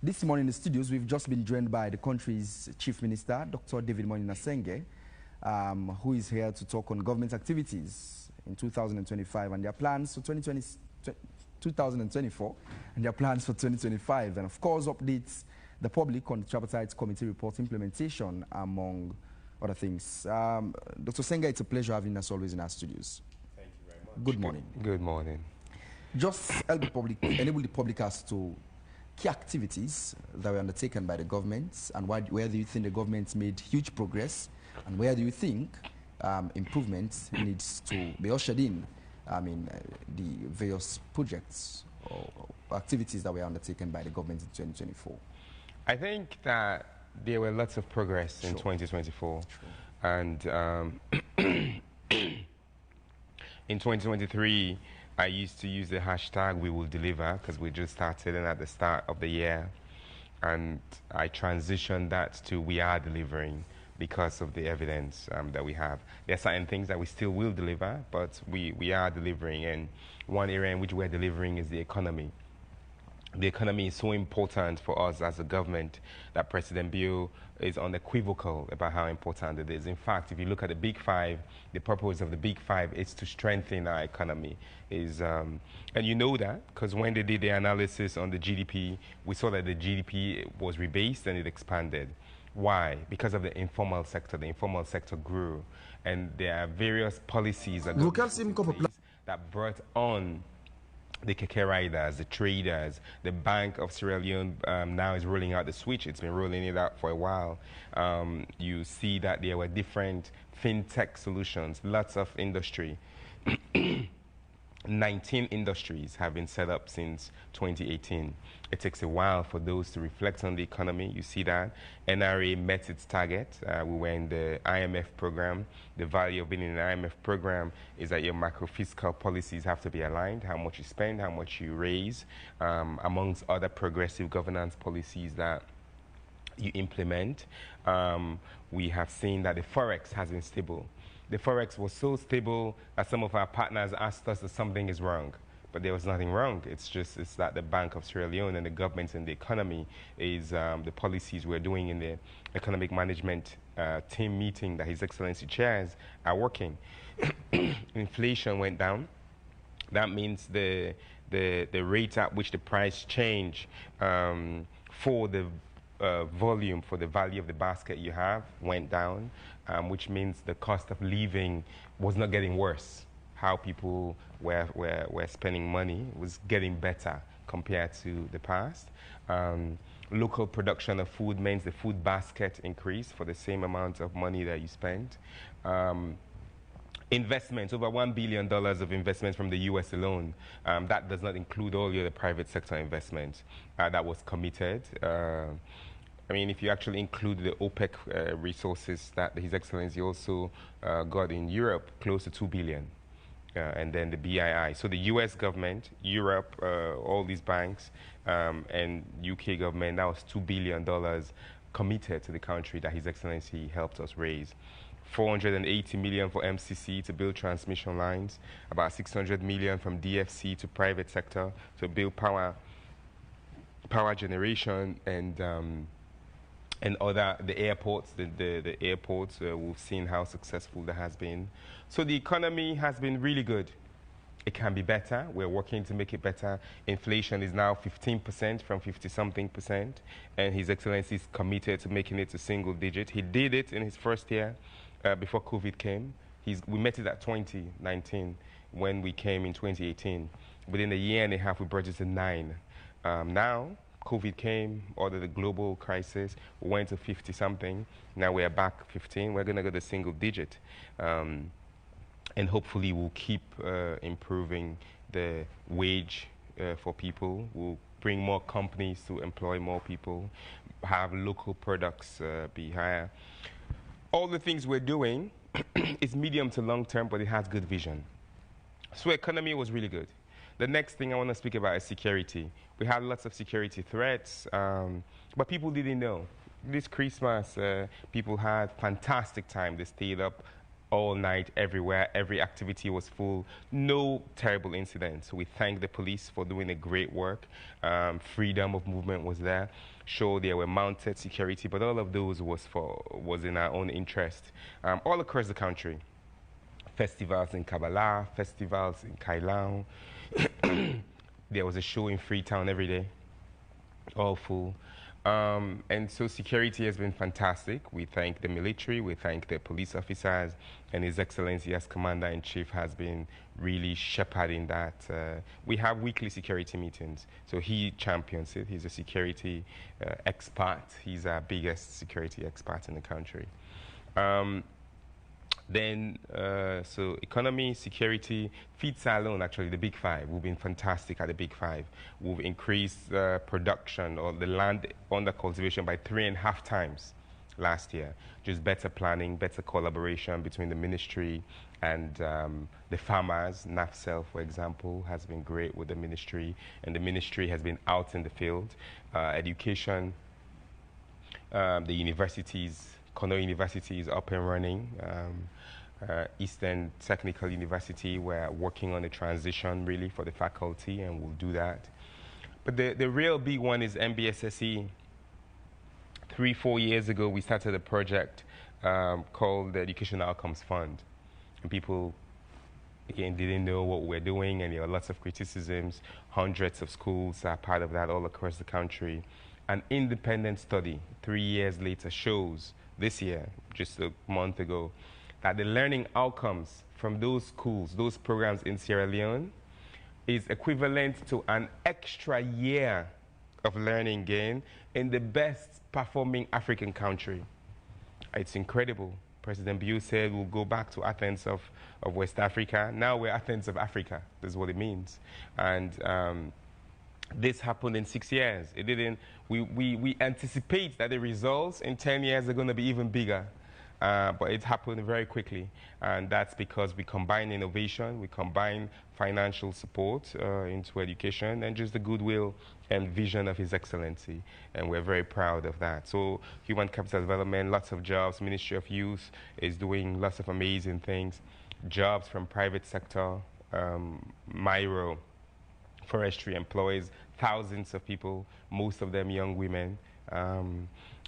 This morning in the studios, we've just been joined by the country's Chief Minister, Dr. Moinina Sengeh, who is here to talk on government activities in 2025 and their plans for 2024 and their plans for 2025, and of course updates the public on the Tripartite Committee report implementation, among other things. Dr. Sengeh, it's a pleasure having us always in our studios. Thank you very much. Good morning. Good morning. Just enable the public as to key activities that were undertaken by the government, and where do you think the government made huge progress, and where do you think improvement needs to be ushered in? The various projects or activities that were undertaken by the government in 2024. I think that there were lots of progress in 2024. And in 2023, I used to use the hashtag "we will deliver" because we just started and at the start of the year, and I transitioned that to "we are delivering" because of the evidence that we have. There are certain things that we still will deliver, but we are delivering, and one area in which we're delivering is the economy. The economy is so important for us as a government that President Bill is unequivocal about how important it is. In fact, if you look at the Big Five, the purpose of the Big Five is to strengthen our economy. And you know that because when they did the analysis on the GDP, we saw that the GDP was rebased and it expanded. Why? Because of the informal sector. The informal sector grew, and there are various policies that brought on the keke riders, the traders. The Bank of Sierra Leone now is rolling out the switch. It's been rolling it out for a while. You see that there were different fintech solutions, lots of industry. 19 industries have been set up since 2018. It takes a while for those to reflect on the economy. You see that. NRA met its target. We were in the IMF program. The value of being in an IMF program is that your macro-fiscal policies have to be aligned, how much you spend, how much you raise, amongst other progressive governance policies that you implement. We have seen that the Forex has been stable. The Forex was so stable that some of our partners asked us that something is wrong. But there was nothing wrong. It's that the Bank of Sierra Leone and the government and the economy is the policies we're doing in the economic management team meeting that His Excellency chairs are working. Inflation went down. That means the rate at which the price change for the volume, for the value of the basket you have, went down, which means the cost of living was not getting worse. How people were spending money was getting better compared to the past. Local production of food means the food basket increased for the same amount of money that you spent. Investments, over $1 billion of investments from the U.S. alone. That does not include all the other private sector investments that was committed. If you actually include the OPEC resources that His Excellency also got in Europe, close to $2 billion. And then the BII. So the U.S. government, Europe, all these banks, and UK government, that was $2 billion committed to the country that His Excellency helped us raise. $480 million for MCC to build transmission lines, about $600 million from DFC to private sector to build power generation, and other, the airports, the airports, we've seen how successful that has been. So the economy has been really good. It can be better. We're working to make it better. Inflation is now 15% from 50-something%, and His Excellency is committed to making it a single digit. He did it in his first year before COVID came. We met it at 2019 when we came in 2018. Within a year and a half, we brought it to 9. Now, COVID came, or the global crisis, we went to 50-something. Now we're back 15. We're going to go to single digit. And hopefully we'll keep improving the wage for people. We'll bring more companies to employ more people, have local products be higher. All the things we're doing is medium to long term, but it has good vision. So economy was really good. The next thing I want to speak about is security. We had lots of security threats, but people didn't know. This Christmas, people had fantastic time. They stayed up all night, everywhere. Every activity was full. No terrible incidents. We thank the police for doing a great work. Freedom of movement was there. Sure, there were mounted security, but all of those was in our own interest. All across the country. Festivals in Kabbalah, festivals in Kailang. There was a show in Freetown every day, all full. And so security has been fantastic. We thank the military, we thank the police officers, and His Excellency as Commander-in-Chief has been really shepherding that. We have weekly security meetings, so he champions it. He's a security expert. He's our biggest security expert in the country. So economy, security, feeds alone, actually, the Big Five. We've been fantastic at the Big Five. We've increased production or the land under cultivation by 3.5 times last year. Just better planning, better collaboration between the ministry and the farmers. NAFCEL, for example, has been great with the ministry, and the ministry has been out in the field. Education, the universities, Kono University is up and running. Eastern Technical University, we're working on a transition really for the faculty, and we'll do that. But the real big one is MBSSE. 3-4 years ago, we started a project called the Educational Outcomes Fund. And people, again, didn't know what we're doing, and there were lots of criticisms. Hundreds of schools are part of that all across the country. An independent study 3 years later shows, this year, just a month ago, that the learning outcomes from those schools, those programs in Sierra Leone, is equivalent to an extra year of learning gain in the best performing African country. It's incredible. President Biu said we'll go back to Athens of West Africa. Now we're Athens of Africa. That's what it means. And this happened in 6 years. It didn't. We anticipate that the results in 10 years are going to be even bigger. But it happened very quickly, and that's because we combine innovation, we combine financial support into education, and just the goodwill and vision of His Excellency, and we're very proud of that. So human capital development, lots of jobs. Ministry of Youth is doing lots of amazing things. Jobs from private sector, Myro, forestry employs thousands of people, most of them young women.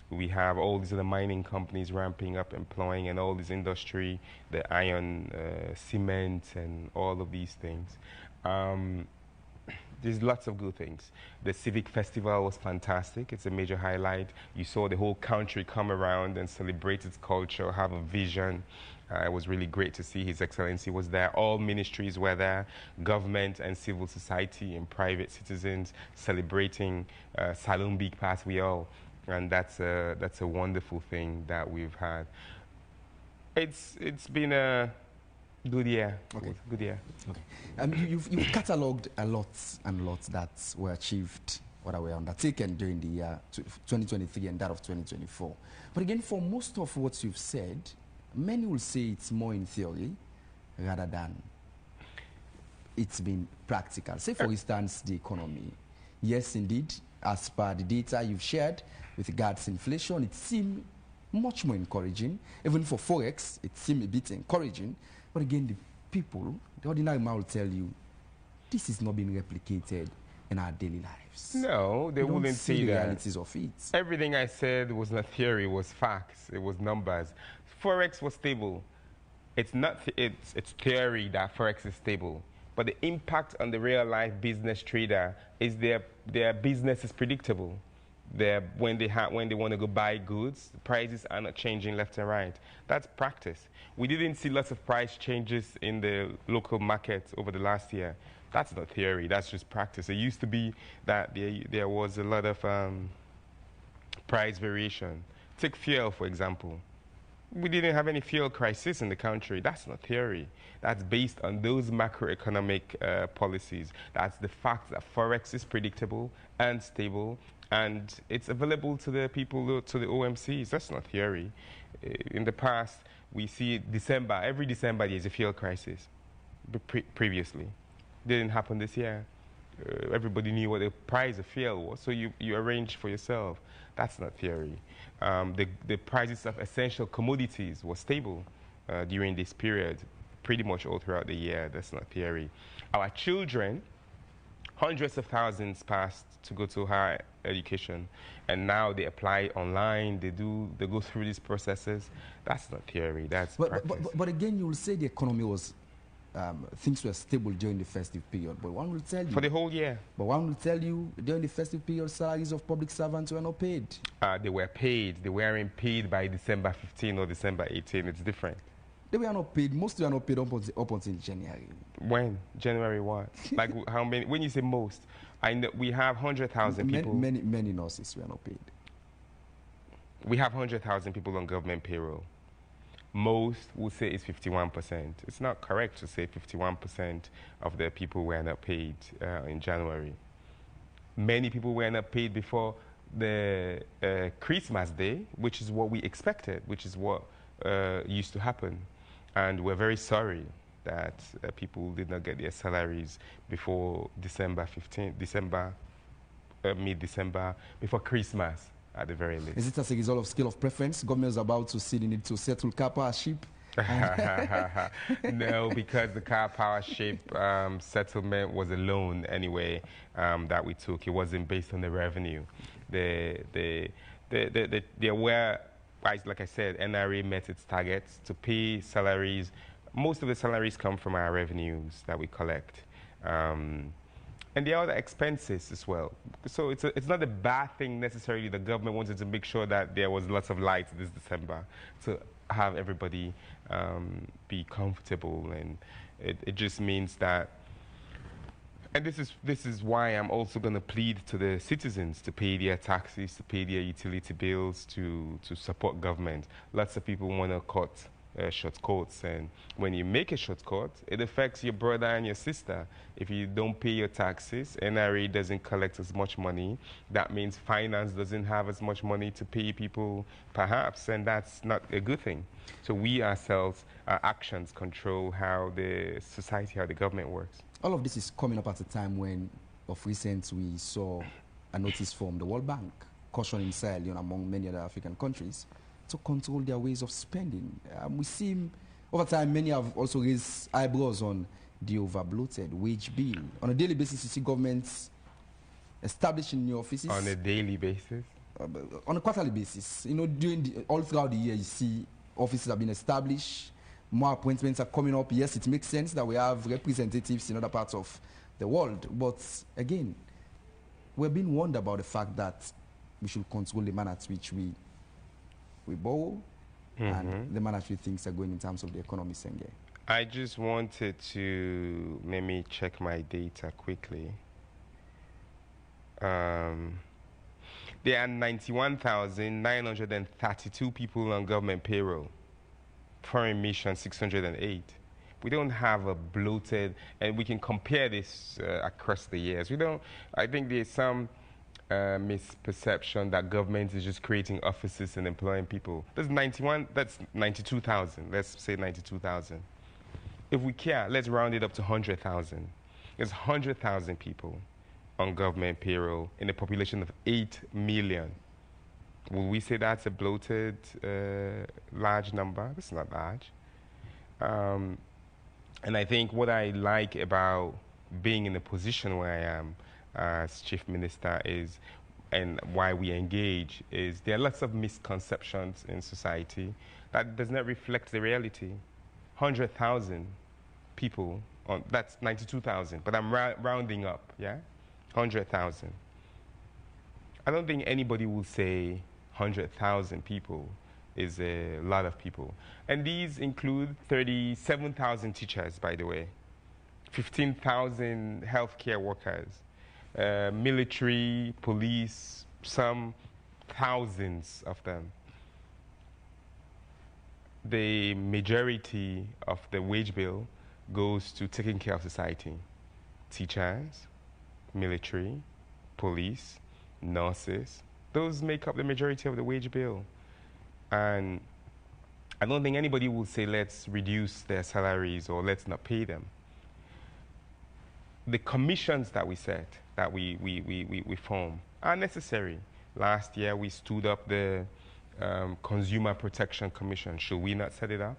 We have all these other mining companies ramping up, employing, and all this industry, the iron, cement, and all of these things. There's lots of good things. The Civic Festival was fantastic. It's a major highlight. You saw the whole country come around and celebrate its culture, have a vision. It was really great to see His Excellency was there. All ministries were there, government and civil society and private citizens celebrating Salum Big Pass we all. And that's a wonderful thing that we've had. It's been a good year. Okay. Good year. Okay. You've catalogued a lot and lots that were achieved or that were undertaken during the year 2023 and that of 2024. But again, for most of what you've said, many will say it's more in theory rather than it's been practical. Say, for instance, the economy. Yes, indeed, as per the data you've shared with regards to inflation, it seemed much more encouraging. Even for Forex, it seemed a bit encouraging. But again, the people, the ordinary man will tell you, this is not being replicated in our daily lives. No, they wouldn't say the that. realities of it. Everything I said was not theory, it was facts, it was numbers. Forex was stable. It's not, it's theory that Forex is stable. But the impact on the real life business trader is their business is predictable. When they want to go buy goods, the prices are not changing left and right. That's practice. We didn't see lots of price changes in the local market over the last year. That's not theory, that's just practice. It used to be that there was a lot of price variation. Take fuel, for example. We didn't have any fuel crisis in the country. That's not theory. That's based on those macroeconomic policies. That's the fact that Forex is predictable and stable, and it's available to the people, to the OMCs. That's not theory. In the past, we see December, every December there's a fuel crisis. Previously. Didn't happen this year. Everybody knew what the price of fuel was, so you arranged for yourself. That's not theory. The prices of essential commodities were stable. during this period, pretty much all throughout the year. That's not theory. Our children, hundreds of thousands passed to go to higher education, and now they apply online, they go through these processes. That's not theory, that's practice. But again, you will say the economy was, things were stable during the festive period, but one will tell you... For the whole year. But one will tell you, during the festive period, salaries of public servants were not paid. They were paid. They weren't paid by December 15 or December 18. It's different. They were not paid. Most were not paid up until January. When? January what? Like how many? When you say most, I know we have 100,000 people. Many nurses were not paid. We have 100,000 people on government payroll. Most would say it's 51%. It's not correct to say 51% of the people were not paid in January. Many people were not paid before the Christmas Day, which is what we expected, which is what used to happen. And we're very sorry that people did not get their salaries before December 15th, mid-December, before Christmas at the very least. Is it as a result of scale of preference? Government is about to see the need to settle car power ship? No, because the car power ship settlement was a loan anyway that we took. It wasn't based on the revenue. There were, like I said, NRA met its targets to pay salaries. Most of the salaries come from our revenues that we collect. And there are other expenses as well. So it's not a bad thing necessarily. The government wanted to make sure that there was lots of lights this December to have everybody be comfortable. And it just means that, and this is why I'm also going to plead to the citizens to pay their taxes, to pay their utility bills, to support government. Lots of people want to cut shortcuts, and when you make a shortcut, it affects your brother and your sister. If you don't pay your taxes, NRA doesn't collect as much money. That means finance doesn't have as much money to pay people, perhaps, and that's not a good thing. So we ourselves, our actions control how the society, how the government works. All of this is coming up at a time when, of recent, we saw a notice from the World Bank cautioning Sierra Leone, among many other African countries, to control their ways of spending. We see, over time, many have also raised eyebrows on the over-bloated wage bill. On a daily basis, you see governments establishing new offices. On a daily basis? On a quarterly basis. You know, all throughout the year, you see offices have been established, more appointments are coming up. Yes, it makes sense that we have representatives in other parts of the world. But again, we're being warned about the fact that we should control the manner at which we borrow and the manner at which things are going in terms of the economy, Sengeh. I just wanted to maybe check my data quickly. There are 91,932 people on government payroll. Foreign mission 608. We don't have a bloated, and we can compare this across the years. I think there's some misperception that government is just creating offices and employing people. That's 92,000. Let's say 92,000. If we care, let's round it up to 100,000. There's 100,000 people on government payroll in a population of 8 million. Will we say that's a bloated, large number? That's not large. And I think what I like about being in the position where I am as Chief Minister is, and why we engage, is there are lots of misconceptions in society that does not reflect the reality. 100,000 people, that's 92,000, but I'm rounding up, yeah? 100,000. I don't think anybody will say 100,000 people is a lot of people. And these include 37,000 teachers, by the way, 15,000 healthcare workers, military, police, some thousands of them. The majority of the wage bill goes to taking care of society. Teachers, military, police, nurses, those make up the majority of the wage bill. And I don't think anybody will say, let's reduce their salaries or let's not pay them. The commissions that we set, that we form, are necessary. Last year, we stood up the Consumer Protection Commission. Should we not set it up?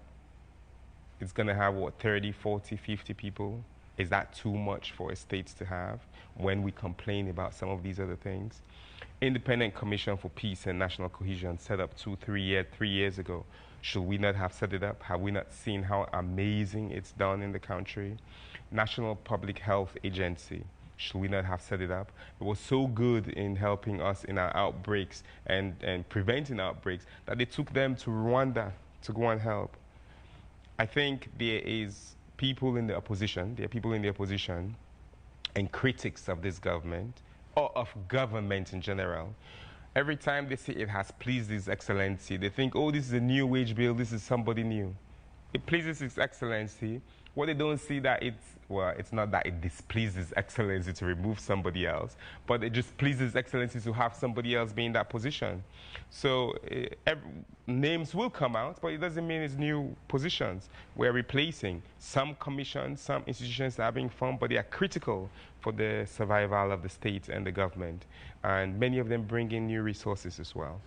it's going to have, what, 30, 40, 50 people? Is that too much for a state to have when we complain about some of these other things? Independent Commission for Peace and National Cohesion set up 3 years ago. Should we not have set it up? Have we not seen how amazing it's done in the country? National Public Health Agency. Should we not have set it up? It was so good in helping us in our outbreaks and preventing outbreaks that they took them to Rwanda to go and help. I think there are people in the opposition and critics of this government, or of government in general. Every time they say it has pleased His Excellency, they think, oh, this is a new wage bill, this is somebody new. It pleases His Excellency. What they don't see that it's not that it displeases Excellency to remove somebody else, but it just pleases Excellency to have somebody else be in that position. So names will come out, but it doesn't mean it's new positions. We're replacing some commissions, some institutions that are being formed, but they are critical for the survival of the state and the government. And many of them bring in new resources as well.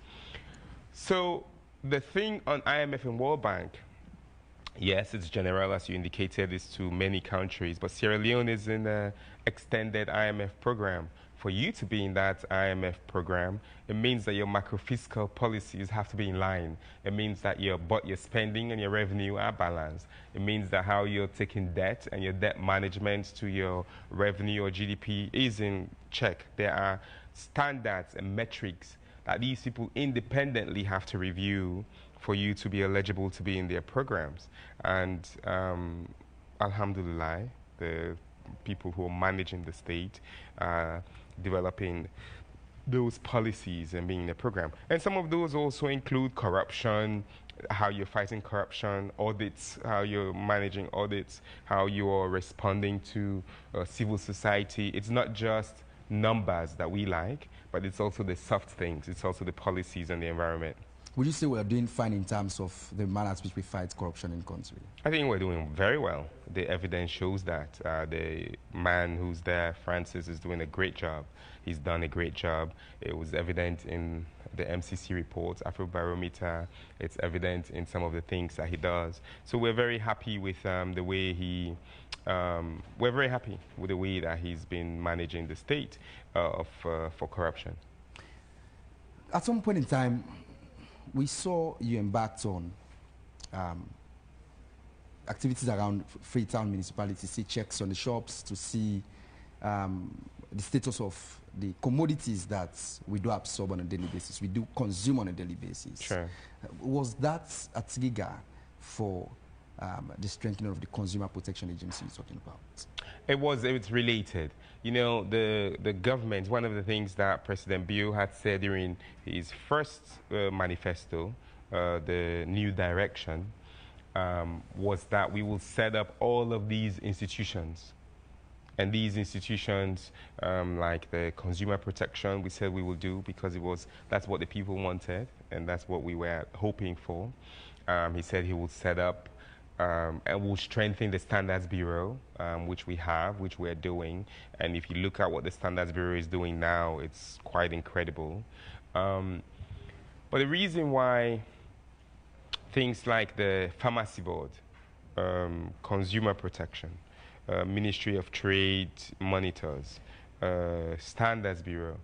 So the thing on IMF and World Bank, yes, it's general, as you indicated, it's to many countries, but Sierra Leone is in an extended IMF program. For you to be in that IMF program, it means that your macro-fiscal policies have to be in line. It means that your spending and your revenue are balanced. It means that how you're taking debt and your debt management to your revenue or GDP is in check. There are standards and metrics that these people independently have to review for you to be eligible to be in their programs. And alhamdulillah, the people who are managing the state, developing those policies and being in the program. And some of those also include corruption, how you're fighting corruption, audits, how you're managing audits, how you are responding to civil society. It's not just numbers that we like, but it's also the soft things. It's also the policies and the environment. Would you say we're doing fine in terms of the manner in which we fight corruption in the country? I think we're doing very well. The evidence shows that. The man who's there, Francis, is doing a great job. He's done a great job. It was evident in the MCC reports, Afrobarometer. It's evident in some of the things that he does. So we're very happy with the way we're very happy with the way that he's been managing the state for corruption. At some point in time, we saw you embarked on activities around Freetown municipality, see checks on the shops, to see the status of the commodities that we do absorb on a daily basis, we do consume on a daily basis. Sure. Was that a trigger for the strengthening of the Consumer Protection Agency you're talking about? It's related. You know, the government, one of the things that President Bill had said during his first manifesto, the new direction, was that we will set up all of these institutions. And these institutions, like the consumer protection, we said we will do because that's what the people wanted, and that's what we were hoping for. He said he will set up and we'll strengthen the Standards Bureau, which we have, which we're doing. And if you look at what the Standards Bureau is doing now, it's quite incredible. But the reason why things like the Pharmacy Board, Consumer Protection, Ministry of Trade monitors, Standards Bureau,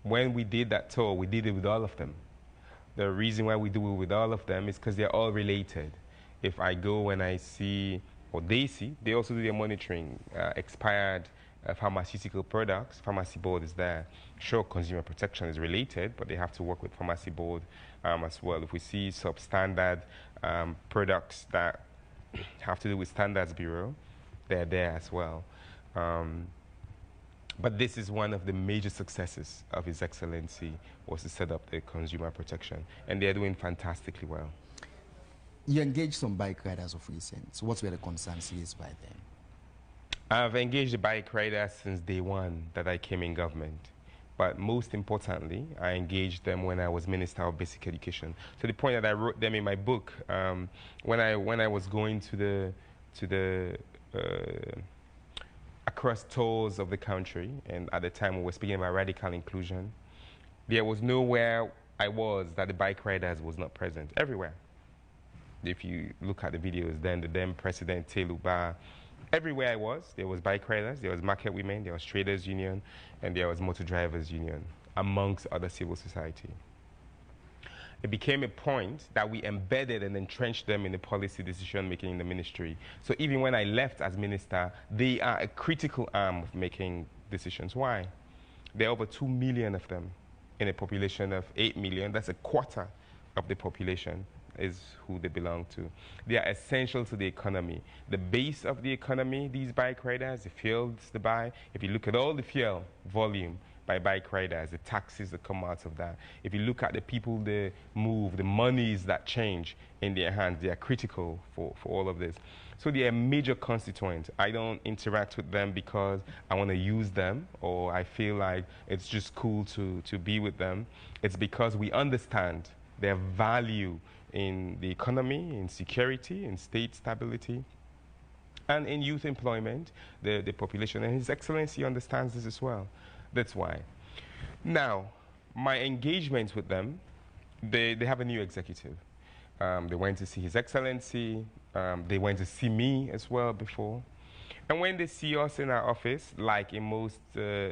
when we did that tour, we did it with all of them. The reason why we do it with all of them is because they're all related. If I go and I see, or they see, they also do their monitoring, expired pharmaceutical products, Pharmacy Board is there. Sure, consumer protection is related, but they have to work with Pharmacy Board as well. If we see substandard products that have to do with Standards Bureau, they're there as well. But this is one of the major successes of His Excellency, was to set up the consumer protection. And they're doing fantastically well. You engaged some bike riders of recent. So what were the concerns raised by them? I've engaged the bike riders since day one that I came in government. But most importantly, I engaged them when I was Minister of Basic Education. To the point that I wrote them in my book, when I was going to the across tours of the country, and at the time we were speaking about radical inclusion, there was nowhere I was that the bike riders was not present, everywhere. If you look at the videos, then the then President Teluba, everywhere I was, there was bike riders, there was market women, there was traders union, and there was motor drivers union, amongst other civil society. It became a point that we embedded and entrenched them in the policy decision making in the ministry. So even when I left as minister, they are a critical arm of making decisions. Why? There are over 2 million of them in a population of 8 million. That's a quarter of the population is who they belong to. They are essential to the economy. The base of the economy, these bike riders, the fuels they buy, if you look at all the fuel volume by bike riders, the taxes that come out of that, if you look at the people they move, the monies that change in their hands, they are critical for all of this. So they are a major constituent. I don't interact with them because I want to use them or I feel like it's just cool to be with them. It's because we understand their value in the economy, in security, in state stability, and in youth employment, the population. And His Excellency understands this as well. That's why. Now, my engagements with them, they have a new executive. They went to see His Excellency. They went to see me as well before. And when they see us in our office, like in most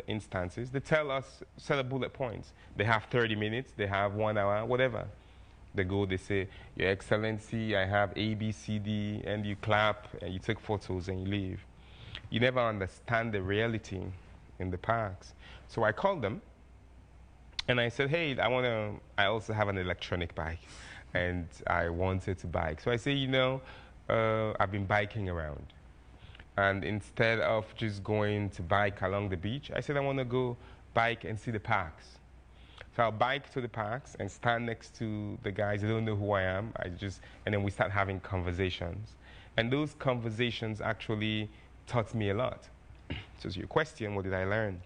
instances, they tell us, set up bullet points. They have 30 minutes, they have 1 hour, whatever. They go, they say, Your Excellency, I have A, B, C, D, and you clap, and you take photos, and you leave. You never understand the reality in the parks. So I called them, and I said, hey, I also have an electronic bike, and I wanted to bike. So I say, I've been biking around. And instead of just going to bike along the beach, I said, I want to go bike and see the parks. So I'll bike to the parks and stand next to the guys. They don't know who I am. And then we start having conversations. And those conversations actually taught me a lot. So to your question, what did I learn?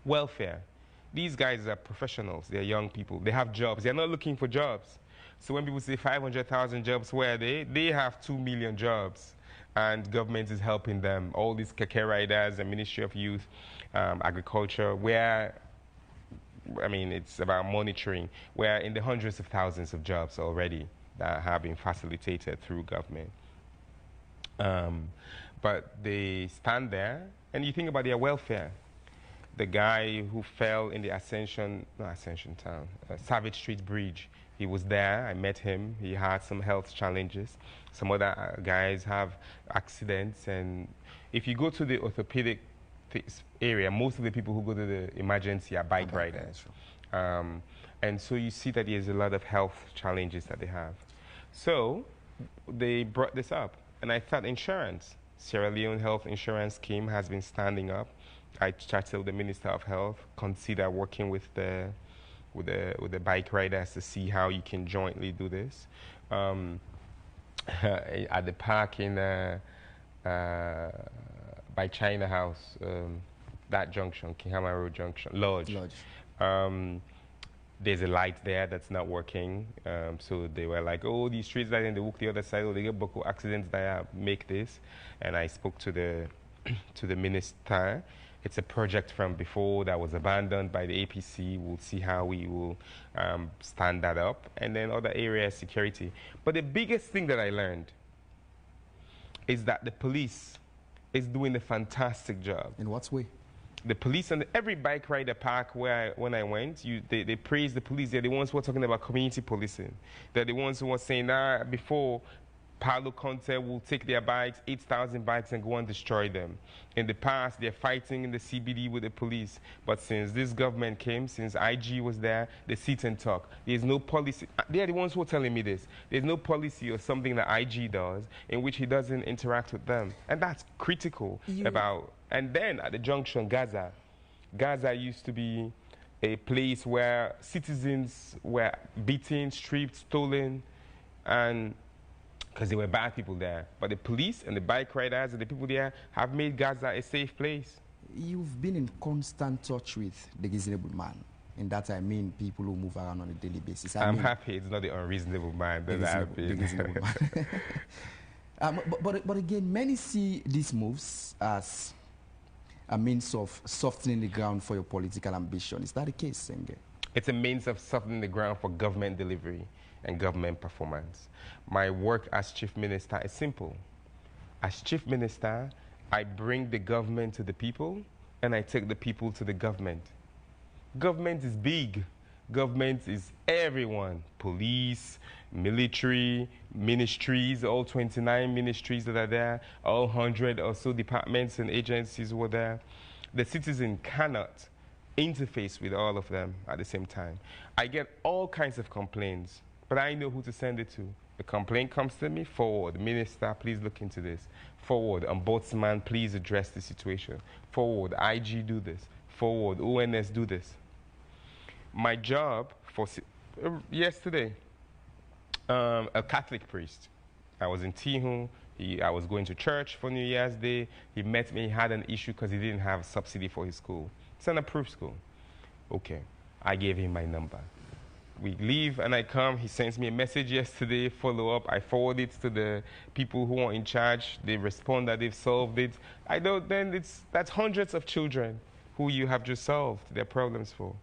Welfare. These guys are professionals. They're young people. They have jobs. They're not looking for jobs. So when people say 500,000 jobs, where are they? They have 2 million jobs. And government is helping them. All these keke riders and Ministry of Youth, Agriculture, where, it's about monitoring. We're in the hundreds of thousands of jobs already that have been facilitated through government. But they stand there, and you think about their welfare. The guy who fell in the Savage Street Bridge, he was there. I met him. He had some health challenges. Some other guys have accidents. And if you go to the orthopedic area, most of the people who go to the emergency are bike riders. And so you see that there's a lot of health challenges that they have. So they brought this up. And I thought insurance. Sierra Leone Health Insurance Scheme has been standing up. I chatted with the Minister of Health, consider working with the bike riders to see how you can jointly do this. At the park in by China House, that junction, Kihama Road Junction, Lodge. There's a light there that's not working. So they were like, oh, these streets lights, and they walk the other side, they get buckle accidents that make this. And I spoke to the minister. It's a project from before that was abandoned by the APC. We'll see how we will stand that up. And then other areas, security. But the biggest thing that I learned is that the police is doing a fantastic job. In what way? The police and every bike rider park when I went, they praised the police. They're the ones who were talking about community policing. They're the ones who were saying, before Paulo Conte will take their bikes, 8,000 bikes, and go and destroy them. In the past, they're fighting in the CBD with the police. But since this government came, since IG was there, they sit and talk. There's no policy. They're the ones who are telling me this. There's no policy or something that IG does in which he doesn't interact with them. And that's critical about. And then at the junction, Gaza. Gaza used to be a place where citizens were beaten, stripped, stolen, and because there were bad people there. But the police and the bike riders and the people there have made Gaza a safe place. You've been in constant touch with the reasonable man. And that I mean people who move around on a daily basis. I'm happy it's not the unreasonable man that I've been. The reasonable man. But again, many see these moves as a means of softening the ground for your political ambition. Is that the case, Sengeh? It's a means of softening the ground for government delivery and government performance. My work as Chief Minister is simple. As Chief Minister, I bring the government to the people, and I take the people to the government. Government is big. Government is everyone. Police, military, ministries, all 29 ministries that are there, all 100 or so departments and agencies were there. The citizen cannot interface with all of them at the same time. I get all kinds of complaints, but I know who to send it to. The complaint comes to me, forward, Minister, please look into this. Forward, Ombudsman, please address the situation. Forward, IG, do this. Forward, ONS, do this. My job for yesterday, a Catholic priest. I was in Tihu. I was going to church for New Year's Day. He met me. He had an issue because he didn't have subsidy for his school. It's an approved school. Okay. I gave him my number. We leave and I come. He sends me a message yesterday, follow up. I forward it to the people who are in charge. They respond that they've solved it. I don't, then that's hundreds of children who you have just solved their problems for.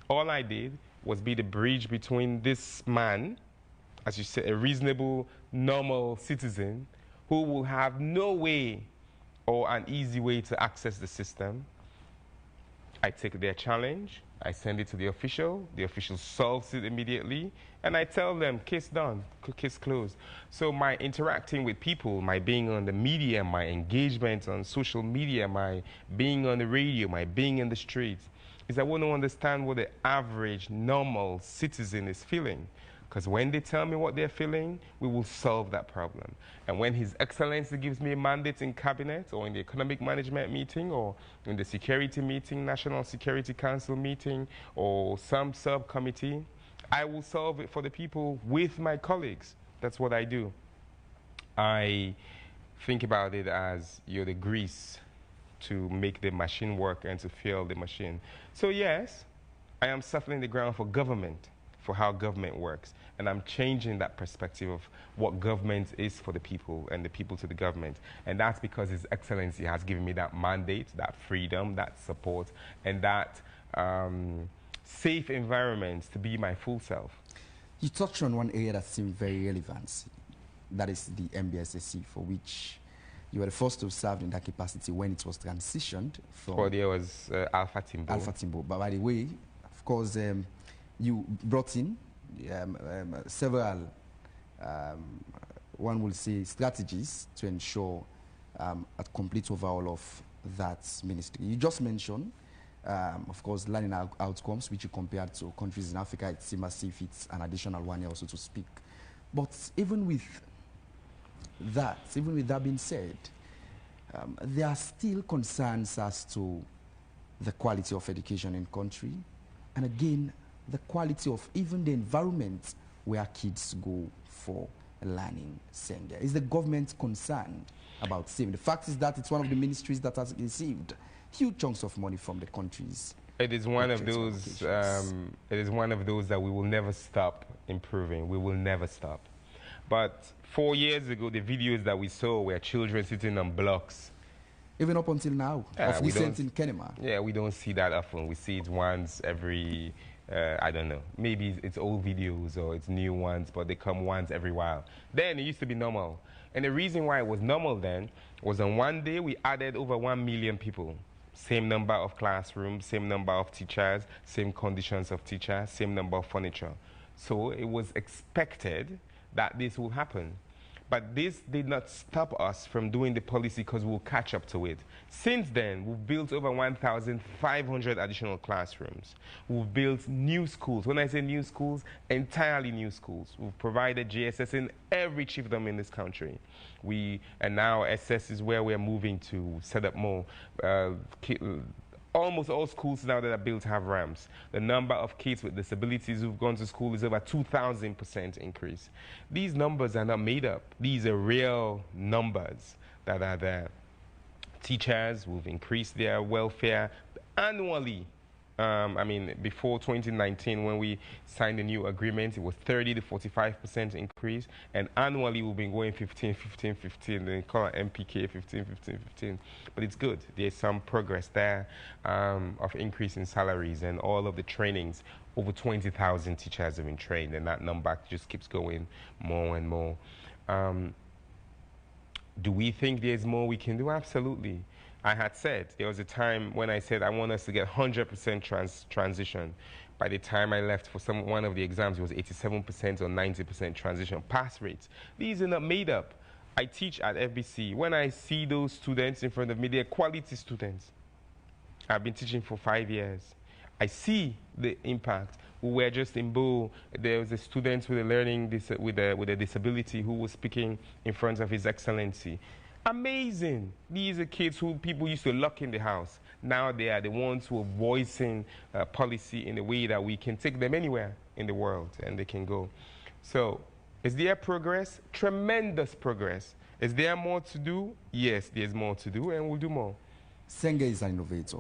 All I did was be the bridge between this man, as you said, a reasonable, normal citizen who will have no way or an easy way to access the system. I take their challenge, I send it to the official solves it immediately, and I tell them, case done, case closed. So my interacting with people, my being on the media, my engagement on social media, my being on the radio, my being in the streets, is I want to understand what the average, normal citizen is feeling. Because when they tell me what they're feeling, we will solve that problem. And when His Excellency gives me a mandate in Cabinet or in the Economic Management meeting or in the Security meeting, National Security Council meeting or some subcommittee, I will solve it for the people with my colleagues. That's what I do. I think about it as you're the grease to make the machine work and to fuel the machine. So yes, I am softening the ground for government, for how government works. And I'm changing that perspective of what government is for the people and the people to the government. And that's because His Excellency has given me that mandate, that freedom, that support, and that safe environment to be my full self. You touched on one area that seemed very relevant. That is the MBSSC, for which you were the first to serve in that capacity when it was transitioned from... Well, there was Alpha Timbo. Alpha Timbo. But by the way, of course, you brought in several, one will say, strategies to ensure a complete overhaul of that ministry. You just mentioned, of course, learning outcomes, which you compared to countries in Africa. It seems as if it's an additional one here also to speak. But even with that being said, there are still concerns as to the quality of education in country, and again, the quality of even the environment where kids go for learning. Sengeh, is the government concerned about saving? The fact is that it's one of the ministries that has received huge chunks of money from the countries. It is one of those. It is one of those that we will never stop improving. We will never stop. But 4 years ago, the videos that we saw were children sitting on blocks. Even up until now, of recent in Kenema. Yeah, we don't see that often. We see it once every, I don't know, maybe it's old videos or it's new ones, but they come once every while. Then it used to be normal. And the reason why it was normal then was on one day we added over 1 million people. Same number of classrooms, same number of teachers, same conditions of teachers, same number of furniture. So it was expected that this will happen. But this did not stop us from doing the policy because we'll catch up to it. Since then, we've built over 1,500 additional classrooms. We've built new schools. When I say new schools, entirely new schools. We've provided JSS in every chiefdom in this country. And now SS is where we're moving to set up more. Almost all schools now that are built have ramps. The number of kids with disabilities who've gone to school is over 2,000% increase. These numbers are not made up. These are real numbers that are there. Teachers, we've increased their welfare annually I mean, before 2019, when we signed the new agreement, it was 30 to 45% increase, and annually we've been going 15, 15, 15. They call it MPK 15, 15, 15. But it's good. There's some progress there of increase in salaries and all of the trainings. Over 20,000 teachers have been trained, and that number just keeps going more and more. Do we think there's more we can do? Absolutely. I had said, there was a time when I said I want us to get 100% transition. By the time I left for one of the exams, it was 87% or 90% transition pass rates. These are not made up. I teach at FBC. When I see those students in front of me, they're quality students. I've been teaching for 5 years. I see the impact. We were just in Bo. There was a student with a disability who was speaking in front of His Excellency. Amazing. These are kids who people used to lock in the house. Now they are the ones who are voicing policy in a way that we can take them anywhere in the world and they can go. So, is there progress? Tremendous progress. Is there more to do? Yes, there's more to do, and we'll do more. Sengeh is an innovator.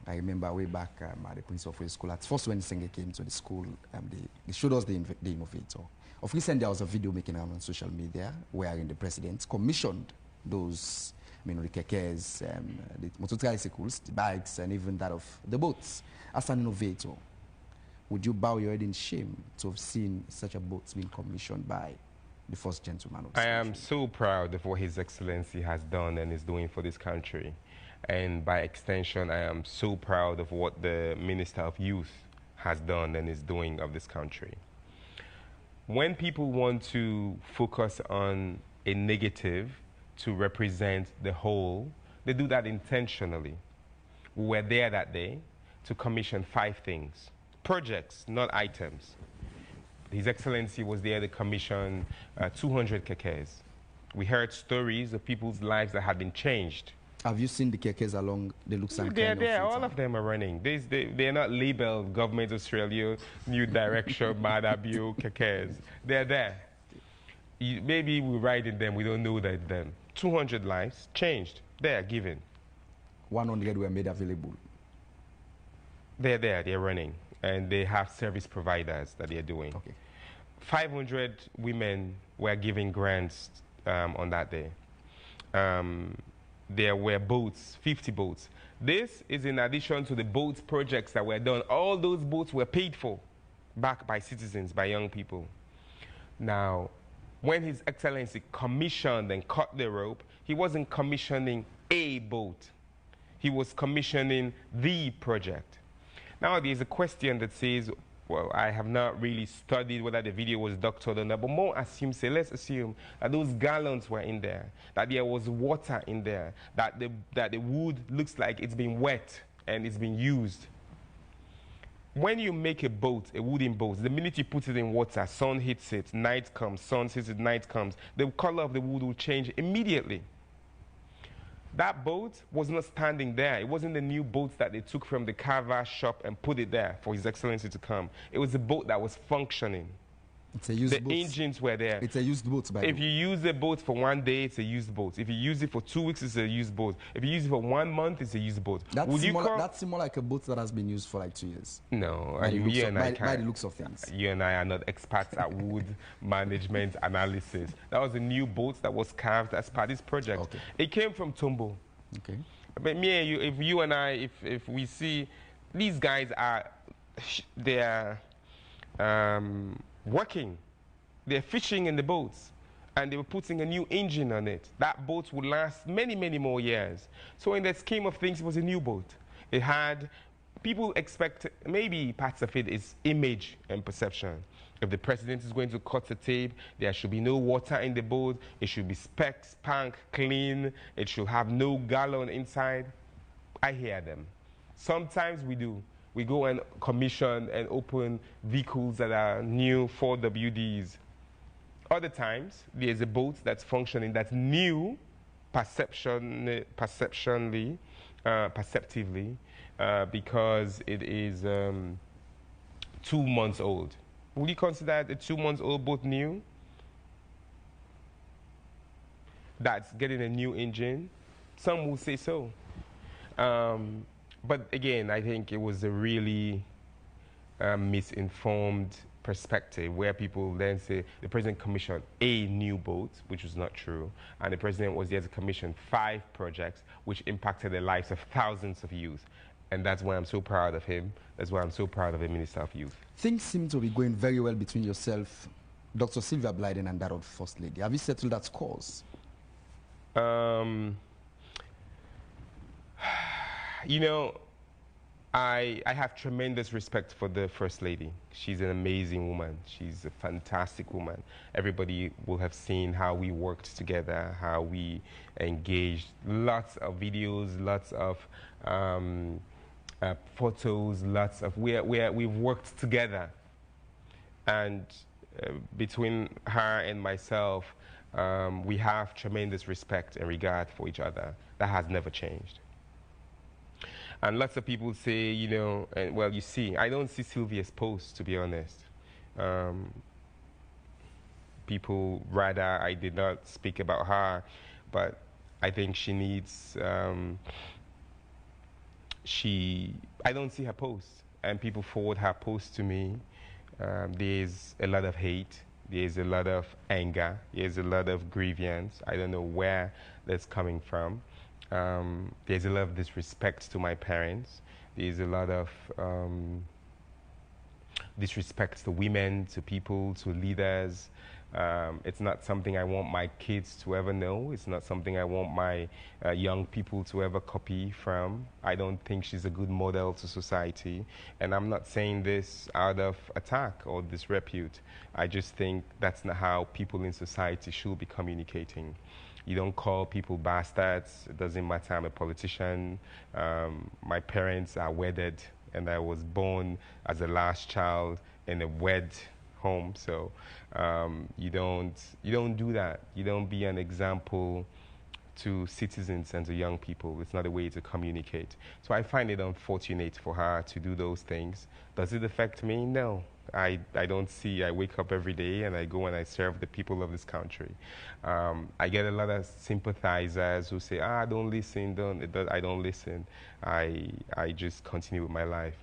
I remember way back at the Prince of Wales School. At first, when Sengeh came to the school, they showed us the innovator. Of recent, there was a video making on social media wherein the president commissioned those, the kekes, the motorcycles, the bikes, and even that of the boats. As an innovator, would you bow your head in shame to have seen such a boat being commissioned by the first gentleman of this country? I am so proud of what His Excellency has done and is doing for this country. And by extension, I am so proud of what the Minister of Youth has done and is doing of this country. When people want to focus on a negative to represent the whole, they do that intentionally. We were there that day to commission 5 things. Projects, not items. His Excellency was there to commission 200 kekes. We heard stories of people's lives that had been changed. Have you seen the kekes along the Luxan? They're there. All of them are running. They're not labeled Government Australia, New Direction, Madabio, kekes. They're there. Maybe we ride in them. We don't know that them. 200 lives changed. They're given. 100 were made available. They're there. They're running. And they have service providers that they're doing. Okay. 500 women were giving grants on that day. There were boats, 50 boats. This is in addition to the boats projects that were done. All those boats were paid for back by citizens, by young people. Now, when His Excellency commissioned and cut the rope, he wasn't commissioning a boat. He was commissioning the project. Now, there's a question that says, well, I have not really studied whether the video was doctored or not, but more let's assume that those gallons were in there, that there was water in there, that the wood looks like it's been wet and it's been used. When you make a boat, a wooden boat, the minute you put it in water, sun hits it, night comes, sun hits it, night comes, the color of the wood will change immediately. That boat was not standing there. It wasn't the new boat that they took from the carver shop and put it there for His Excellency to come. It was a boat that was functioning. It's a used boat. The engines were there. It's a used boat, by the way. If you use a boat for 1 day, it's a used boat. If you use it for 2 weeks, it's a used boat. If you use it for 1 month, it's a used boat. That seems more like a boat that has been used for like 2 years. No, by the looks of things. You and I are not experts at wood management analysis. That was a new boat that was carved as part of this project. Okay. It came from Tombo. Okay. But me and you, if you and I, if we see, these guys are, they're working. They're fishing in the boats, and they were putting a new engine on it. That boat would last many, many more years. So in the scheme of things, it was a new boat. It had, people expect, maybe parts of it is image and perception. If the president is going to cut the tape, there should be no water in the boat. It should be spank, clean. It should have no gallon inside. I hear them. Sometimes we do. We go and commission and open vehicles that are new 4WDs. Other times, there's a boat that's functioning, that's new, perceptively, because it is 2 months old. Would you consider a 2 months old boat new? That's getting a new engine? Some will say so. But again, I think it was a really misinformed perspective where people then say the president commissioned a new boat, which was not true, and the president was there to commission 5 projects which impacted the lives of thousands of youth. And that's why I'm so proud of him. That's why I'm so proud of the Minister of Youth. Things seem to be going very well between yourself, Dr. Sylvia Blyden, and that of First Lady. Have you settled that scores? You know, I have tremendous respect for the First Lady. She's an amazing woman. She's a fantastic woman. Everybody will have seen how we worked together, how we engaged. Lots of videos, lots of photos, lots of we've worked together. And between her and myself, we have tremendous respect and regard for each other. That has never changed. And lots of people say, you know, and well, you see, I don't see Sylvia's posts, to be honest. People rather I did not speak about her, but I think she needs, I don't see her posts, and people forward her posts to me. There's a lot of hate, there's a lot of anger, there's a lot of grievance. I don't know where that's coming from. There's a lot of disrespect to my parents. There's a lot of disrespect to women, to people, to leaders. It's not something I want my kids to ever know. It's not something I want my young people to ever copy from. I don't think she's a good model to society. And I'm not saying this out of attack or disrepute. I just think that's not how people in society should be communicating. You don't call people bastards. It doesn't matter. I'm a politician. My parents are wedded, and I was born as a last child in a wed home. So you don't do that. You don't be an example to citizens and to young people. It's not a way to communicate. So I find it unfortunate for her to do those things. Does it affect me? No. I don't see. I wake up every day and I go and I serve the people of this country. I get a lot of sympathizers who say, don't listen, I don't listen. I just continue with my life.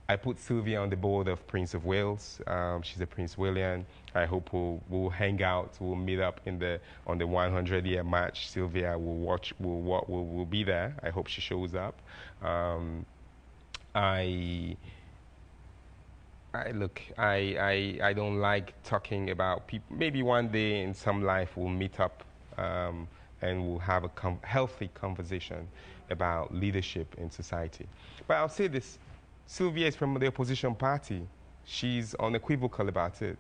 I put Sylvia on the board of Prince of Wales. She's a Prince William. I hope we'll hang out. We'll meet up on the 100-year match. Sylvia will watch. Will be there. I hope she shows up. I don't like talking about people. Maybe one day in some life we'll meet up and we'll have a healthy conversation about leadership in society. But I'll say this. Sylvia is from the opposition party. She's unequivocal about it.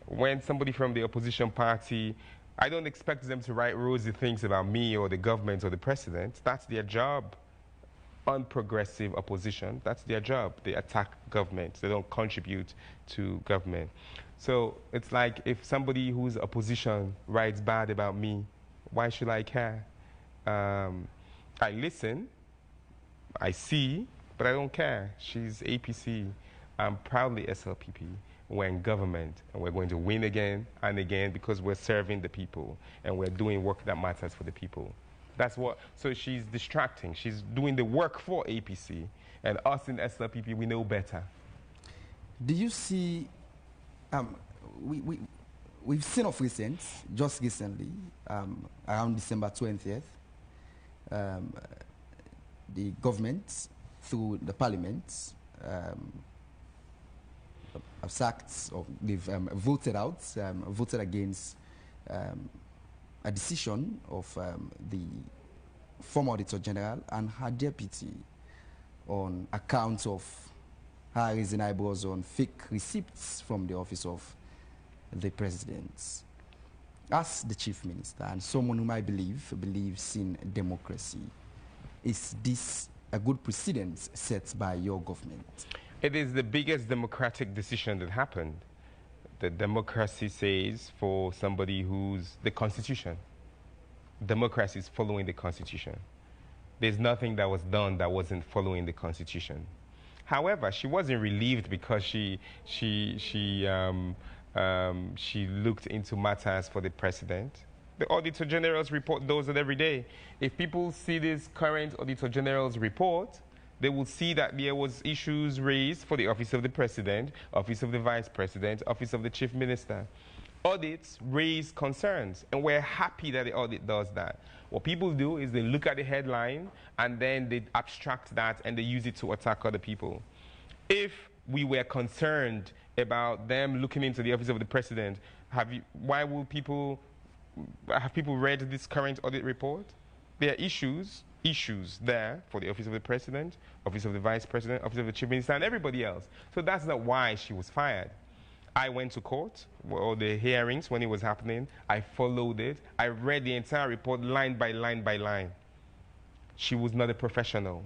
When somebody from the opposition party, I don't expect them to write rosy things about me or the government or the president. That's their job. Unprogressive opposition, that's their job. They attack government. They don't contribute to government. So it's like if somebody who's opposition writes bad about me, why should I care? I listen, I see, but I don't care. She's APC. I'm proudly SLPP. We're in government, and we're going to win again and again because we're serving the people, and we're doing work that matters for the people. That's what, so she's distracting. She's doing the work for APC, and us in SLPP, we know better. Do you see, we've seen of recent, just recently, around December 20th, the government, through the parliament, have sacked, or they've voted against a decision of the former Auditor General and her deputy on account of her raising eyebrows on fake receipts from the office of the president. As the Chief Minister and someone whom I believes in democracy, is this a good precedent set by your government? It is the biggest democratic decision that happened. The democracy says for somebody who's the Constitution. Democracy is following the Constitution. There's nothing that was done that wasn't following the Constitution. However, she wasn't relieved because she looked into matters for the president. The Auditor General's report does it every day. If people see this current Auditor General's report, they will see that there was issues raised for the Office of the President, Office of the Vice President, Office of the Chief Minister. Audits raise concerns, and we're happy that the audit does that. What people do is they look at the headline, and then they abstract that, and they use it to attack other people. If we were concerned about them looking into the Office of the President, have people read this current audit report? There are issues there for the Office of the President, Office of the Vice President, Office of the Chief Minister, and everybody else. So that's not why she was fired. I went to court, or the hearings when it was happening. I followed it. I read the entire report line by line by line. She was not a professional.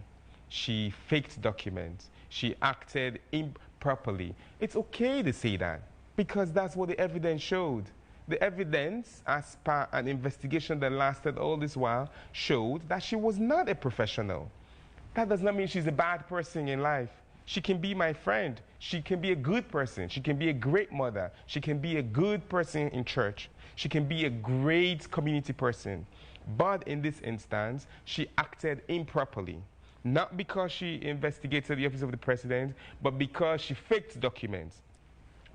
She faked documents. She acted improperly. It's okay to say that, because that's what the evidence showed. The evidence, as per an investigation that lasted all this while, showed that she was not a professional. That does not mean she's a bad person in life. She can be my friend. She can be a good person. She can be a great mother. She can be a good person in church. She can be a great community person. But in this instance, she acted improperly. Not because she investigated the Office of the President, but because she faked documents.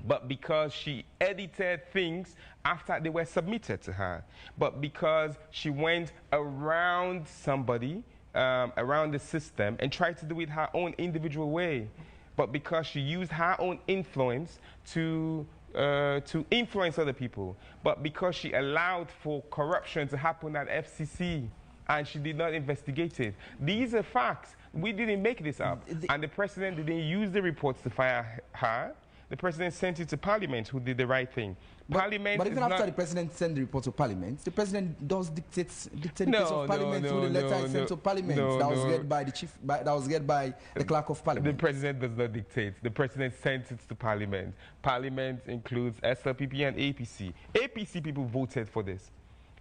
But because she edited things after they were submitted to her. But because she went around somebody, around the system, and tried to do it her own individual way. But because she used her own influence to influence other people. But because she allowed for corruption to happen at FCC, and she did not investigate it. These are facts. We didn't make this up. And the president didn't use the reports to fire her. The president sent it to Parliament, who did the right thing. But even after the president sent the report to Parliament, the president does dictate the case of Parliament through the letter he sent to Parliament that was read by the clerk of Parliament. The president does not dictate. The president sent it to Parliament. Parliament includes SLPP and APC. APC people voted for this.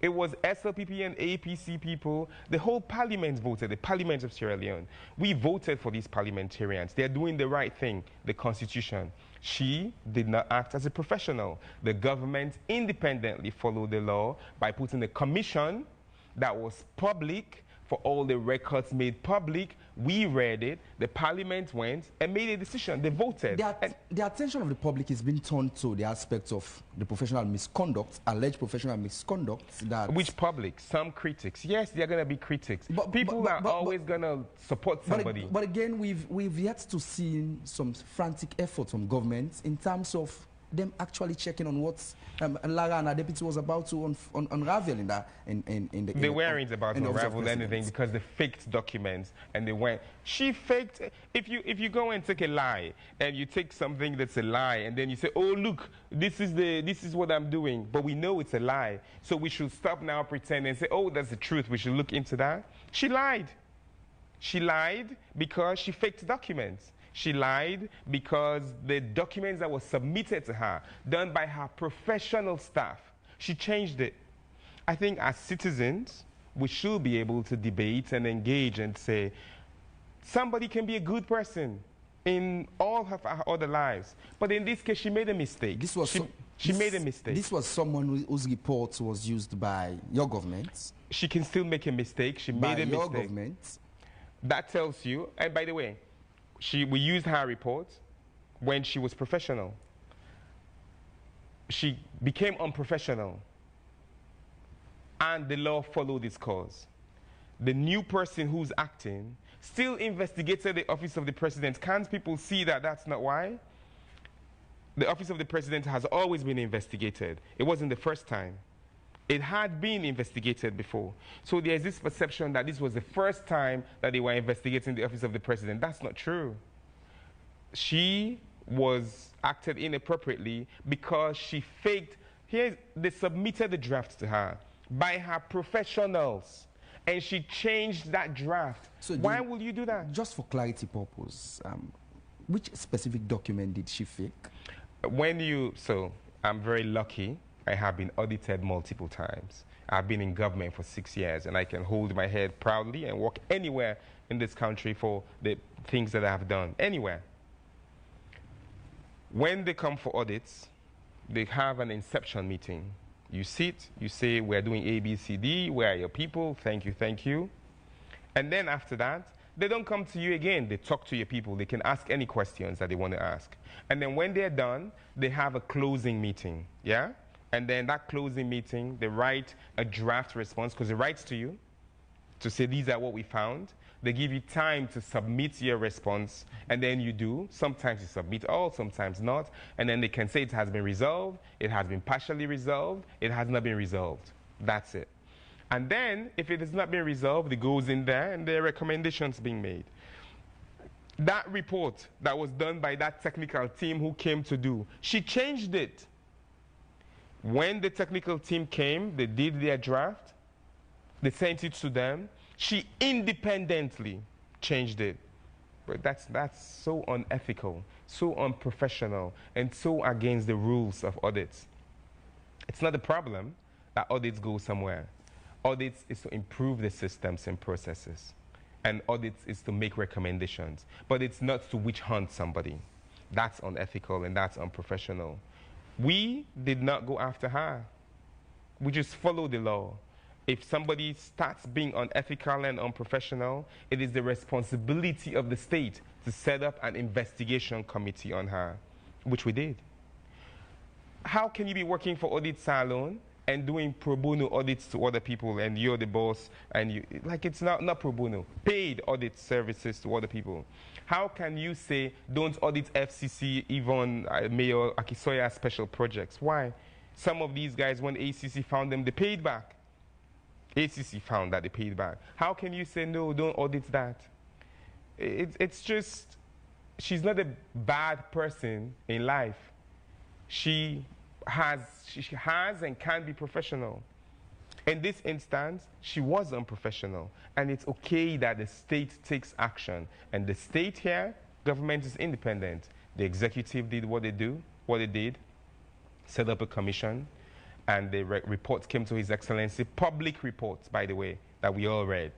It was SLPP and APC people, the whole parliament voted, the Parliament of Sierra Leone. We voted for these parliamentarians. They're doing the right thing, the Constitution. She did not act as a professional. The government independently followed the law by putting a commission that was public, for all the records made public. We read it. The Parliament went and made a decision. They voted. The attention of the public is being turned to the aspects of the professional misconduct, alleged professional misconduct. Which public? Some critics. Yes, there are going to be critics. People are always going to support somebody. But again, we've yet to see some frantic effort from governments in terms of them actually checking on what Lara and her deputy was about to unravel in the... They weren't about to unravel anything, because they faked documents, and they went... She faked... If you go and take a lie, and you take something that's a lie, and then you say, oh, look, this is what I'm doing, but we know it's a lie, so we should stop now pretending and say, oh, that's the truth, we should look into that. She lied. She lied because she faked documents. She lied because the documents that were submitted to her, done by her professional staff, she changed it. I think as citizens, we should be able to debate and engage and say, somebody can be a good person in all of her other lives. But in this case, she made a mistake. She made a mistake. This was someone whose report was used by your government. She can still make a mistake. She made a mistake. By your government. That tells you, and by the way, we used her report when she was professional. She became unprofessional, and the law followed its course. The new person who's acting still investigated the Office of the President. Can't people see that that's not why? The Office of the President has always been investigated. It wasn't the first time. It had been investigated before. So there's this perception that this was the first time that they were investigating the Office of the President. That's not true. She was acted inappropriately because she faked. They submitted the draft to her by her professionals, and she changed that draft. So why will you do that? Just for clarity purpose, which specific document did she fake? So I'm very lucky. I have been audited multiple times. I've been in government for 6 years, and I can hold my head proudly and walk anywhere in this country for the things that I have done, anywhere. When they come for audits, they have an inception meeting. You sit, you say, we're doing A, B, C, D, where are your people? Thank you, thank you. And then after that, they don't come to you again. They talk to your people. They can ask any questions that they want to ask. And then when they're done, they have a closing meeting, yeah? And then that closing meeting, they write a draft response, because it writes to you to say, these are what we found. They give you time to submit your response, and then you do. Sometimes you submit all, sometimes not. And then they can say it has been resolved, it has been partially resolved, it has not been resolved. That's it. And then, if it has not been resolved, it goes in there, and there are recommendations being made. That report that was done by that technical team who came to do, she changed it. When the technical team came, they did their draft, they sent it to them, she independently changed it. But that's so unethical, so unprofessional, and so against the rules of audits. It's not a problem that audits go somewhere. Audits is to improve the systems and processes. And audits is to make recommendations. But it's not to witch hunt somebody. That's unethical and that's unprofessional. We did not go after her. We just followed the law. If somebody starts being unethical and unprofessional, it is the responsibility of the state to set up an investigation committee on her, which we did. How can you be working for Audit Salon and doing pro bono audits to other people, and you're the boss, and you, like, it's not pro bono, paid audit services to other people? How can you say, don't audit FCC, even Mayor Akisoya's special projects? Why? Some of these guys, when ACC found them, they paid back. ACC found that they paid back. How can you say, no, don't audit that? It's just, she's not a bad person in life. She has and can be professional. In this instance, she was unprofessional. And it's okay that the state takes action. And the state here, government is independent. The executive did what they did, set up a commission, and the reports came to His Excellency, public reports, by the way, that we all read,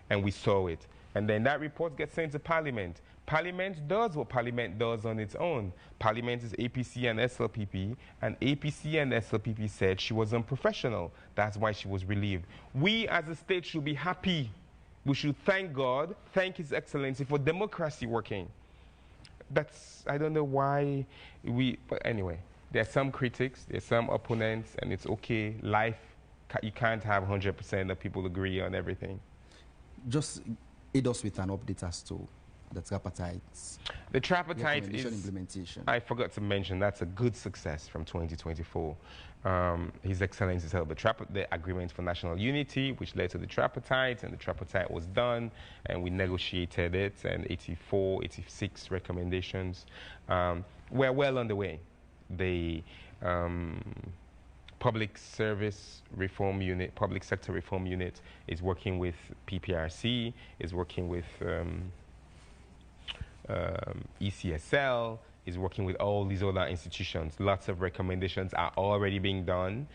and we saw it. And then that report gets sent to Parliament. Parliament does what Parliament does on its own. Parliament is APC and SLPP, and APC and SLPP said she was unprofessional. That's why she was relieved. We as a state should be happy. We should thank God, thank His Excellency for democracy working. That's, I don't know why but anyway, there are some critics, there are some opponents, and it's okay. Life, you can't have 100% of people agree on everything. Just aid us with an update as to the tripartites. The tripartite is implementation. I forgot to mention that's a good success from 2024. His Excellency held the agreement for national unity, which led to the tripartite, and the tripartite was done, and we negotiated it, and 84, 86 recommendations. We're well on the way. The Public Service Reform Unit, Public Sector Reform Unit is working with PPRC, is working with ECSL, is working with all these other institutions. Lots of recommendations are already being done.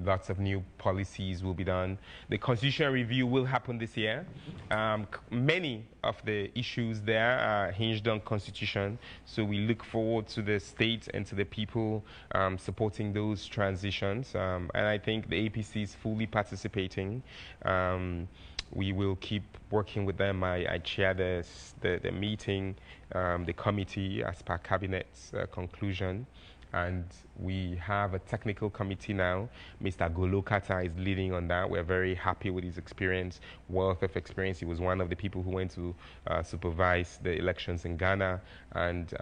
Lots of new policies will be done. The constitutional review will happen this year. Many of the issues there are hinged on constitution, so we look forward to the state and to the people supporting those transitions. And I think the APC is fully participating. We will keep working with them. I chair the meeting, the committee as per cabinet's conclusion. And we have a technical committee now. Mr. Golokata is leading on that. We're very happy with his experience, wealth of experience. He was one of the people who went to supervise the elections in Ghana. And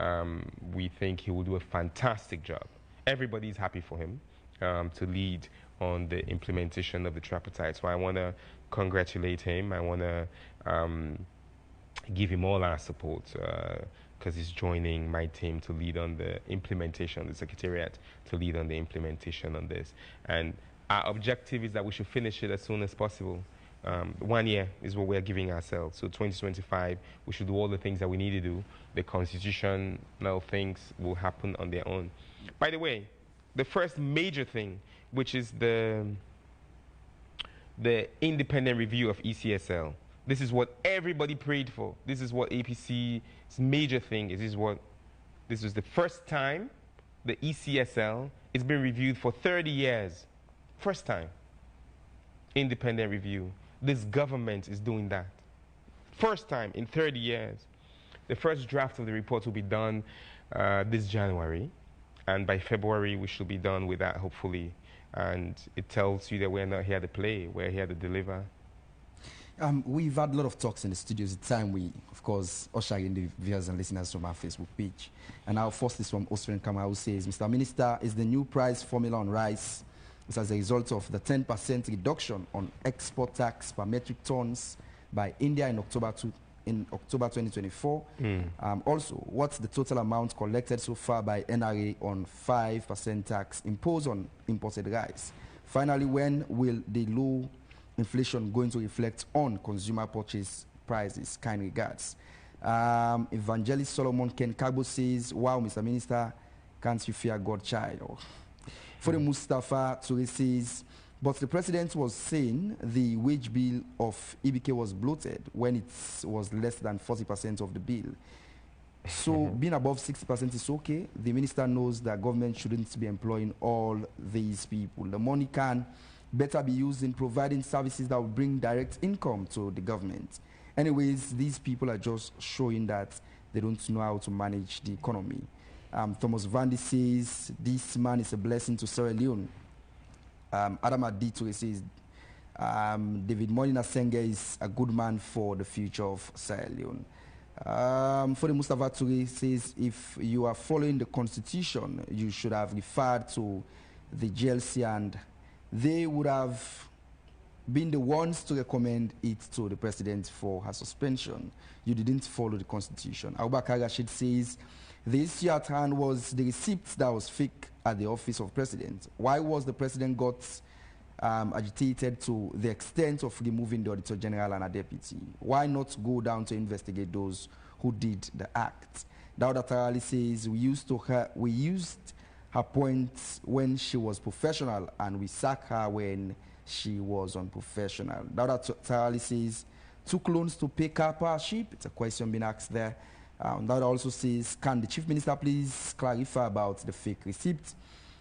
we think he will do a fantastic job. Everybody's happy for him to lead on the implementation of the tripartite. So I want to congratulate him. I want to give him all our support because he's joining my team to lead on the implementation, the Secretariat to lead on the implementation on this. And our objective is that we should finish it as soon as possible. 1 year is what we're giving ourselves. So 2025, we should do all the things that we need to do. The constitutional things will happen on their own. By the way, the first major thing, which is the independent review of ECSL. This is what everybody prayed for. This is what APC's major thing is. This is the first time the ECSL is being reviewed for 30 years. First time. Independent review. This government is doing that. first time in 30 years. The first draft of the report will be done this January, and by February we should be done with that, hopefully. And it tells you that we're not here to play, we're here to deliver. We've had a lot of talks in the studios. It's time we, of course, usher in the viewers and listeners from our Facebook page. And our first is from Austrian Kamara, who says, Mr. Minister, is the new price formula on rice is as a result of the 10% reduction on export tax per metric tons by India in October 2024. Also, what's the total amount collected so far by NRA on 5% tax imposed on imported rice? Finally, when will the low inflation going to reflect on consumer purchase prices? Kind regards. Evangelist Solomon Ken Kagbo says, wow, Mr. Minister, can't you fear God, child? For the Mustafa Toure says, but the president was saying the wage bill of EBK was bloated when it was less than 40% of the bill. So being above 60% is okay. The minister knows that government shouldn't be employing all these people. The money can better be used in providing services that will bring direct income to the government. Anyways, these people are just showing that they don't know how to manage the economy. Thomas Vandy says, this man is a blessing to Sierra Leone. Adam Adito says, David Moinina Sengeh is a good man for the future of Sierra Leone. For the Mustafa Toure says, if you are following the constitution, you should have referred to the GLC and they would have been the ones to recommend it to the president for her suspension. You didn't follow the constitution. Abubakar Rashid says, the issue at hand was the receipt that was fake at the office of president. Why was the president got agitated to the extent of removing the Auditor General and a deputy? Why not go down to investigate those who did the act? Dauda Tarali says, we used her points when she was professional and we sacked her when she was unprofessional. Dauda Tarali says, took loans to pay car ship. It's a question being asked there. Dauda also says, can the Chief Minister please clarify about the fake receipt?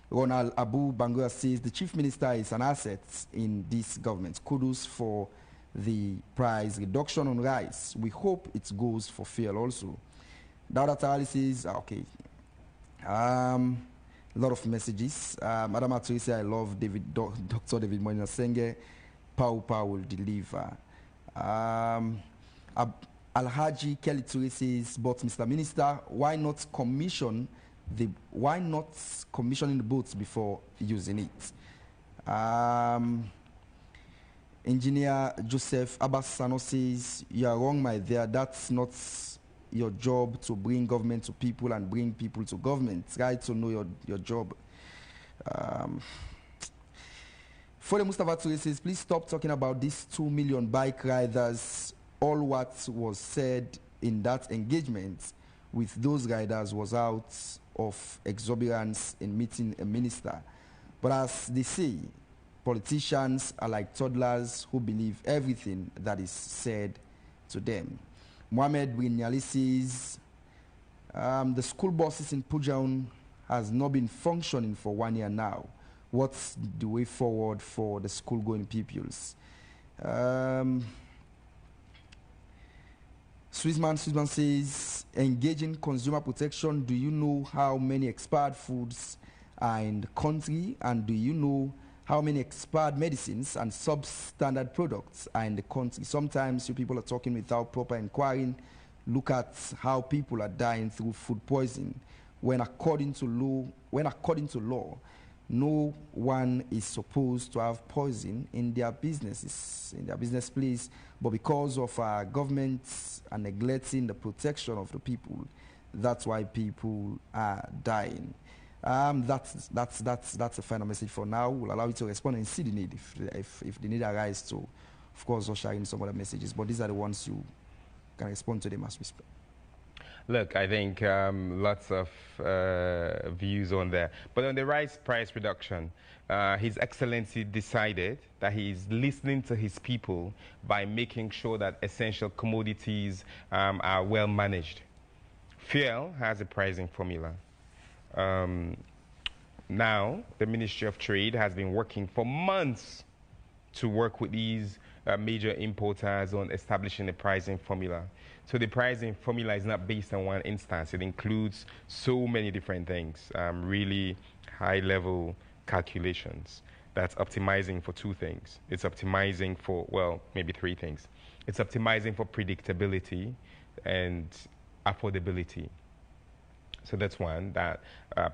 Ronald Abu Bangura says, the Chief Minister is an asset in this government. Kudos for the price reduction on rice. We hope it goes for fuel also. Dauda Tarali says, okay. A lot of messages. Madam Teresa, I love Dr. David Moinina Sengeh. Pau will deliver. Alhaji Kelly Toure says, but Mr. Minister, why not commissioning the boats before using it? Engineer Joseph Abbasano says, you are wrong, my dear. That's not your job to bring government to people and bring people to government. Try to know your job. For the Mustafa Toure says, please stop talking about these 2 million bike riders. All what was said in that engagement with those riders was out of exuberance in meeting a minister. But as they say, politicians are like toddlers who believe everything that is said to them. Mohamed Brignali says, the school buses in Pujaun has not been functioning for 1 year now. What's the way forward for the school-going pupils? Swissman says, engaging consumer protection, do you know how many expired foods are in the country? And do you know how many expired medicines and substandard products are in the country? Sometimes you people are talking without proper inquiring. Look at how people are dying through food poisoning. When according to law, no one is supposed to have poison in their business place, but because of our governments are neglecting the protection of the people, that's why people are dying. That's a final message for now. We'll allow you to respond and see the need if the need arises to, of course, usher in some other messages. But these are the ones you can respond to them as we speak. Look, I think lots of views on there. But on the rice price reduction, His Excellency decided that he is listening to his people by making sure that essential commodities are well managed. Fuel has a pricing formula. Now, the Ministry of Trade has been working for months to work with these major importers on establishing a pricing formula. So the pricing formula is not based on one instance. It includes so many different things, really high-level calculations. That's optimizing for two things. It's optimizing for, well, maybe three things. It's optimizing for predictability and affordability. So that's one, that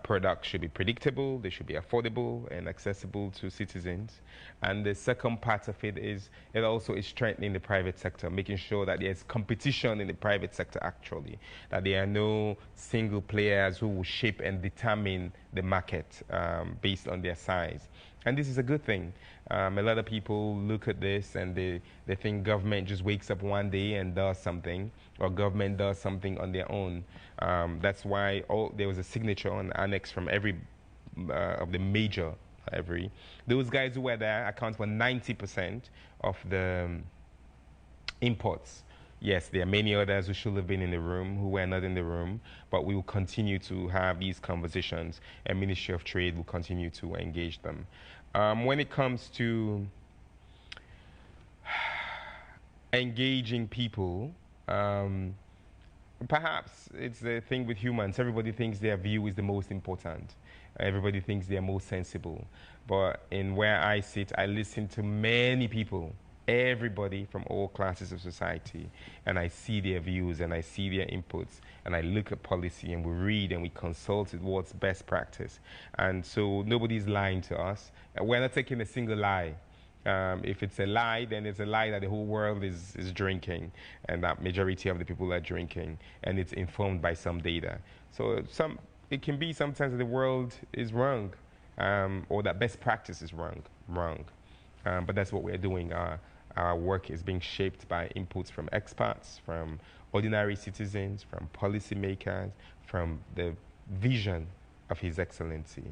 products should be predictable, they should be affordable and accessible to citizens. And the second part of it is, it also is strengthening the private sector, making sure that there's competition in the private sector actually, that there are no single players who will shape and determine the market based on their size. And this is a good thing. A lot of people look at this and they think government just wakes up one day and does something, or government does something on their own. That's why there was a signature on the annex from every of the major, those guys who were there account for 90% of the imports. Yes, there are many others who should have been in the room who were not in the room, but we will continue to have these conversations, and Ministry of Trade will continue to engage them. When it comes to engaging people, perhaps it's the thing with humans. Everybody thinks their view is the most important. Everybody thinks they're most sensible. But in where I sit, I listen to many people, everybody from all classes of society, and I see their views and I see their inputs, and I look at policy and we read and we consult with what's best practice. And so nobody's lying to us. We're not taking a single lie. If it's a lie, then it's a lie that the whole world is drinking, and that majority of the people are drinking, and it's informed by some data. So it can be sometimes that the world is wrong, or that best practice is wrong. But that's what we're doing. Our work is being shaped by inputs from experts, from ordinary citizens, from policymakers, from the vision of His Excellency.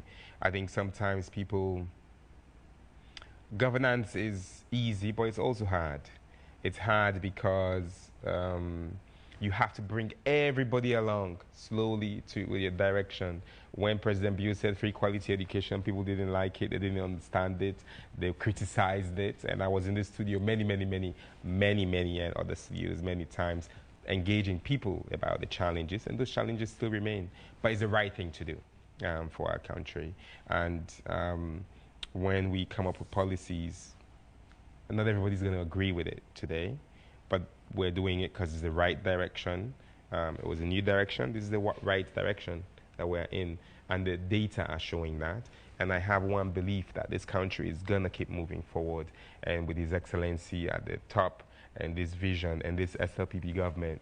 I think sometimes governance is easy, but it's also hard. It's hard because you have to bring everybody along slowly with your direction. When President Bill said free quality education, people didn't like it, they didn't understand it, they criticized it, and I was in the studio many, and other studios many times, engaging people about the challenges, and those challenges still remain. But it's the right thing to do for our country. And when we come up with policies, not everybody's going to agree with it today, but we're doing it because it's the right direction. It was a new direction. This is the right direction that we're in, and the data are showing that. And I have one belief that this country is going to keep moving forward, and with His Excellency at the top, and this vision, and this SLPP government,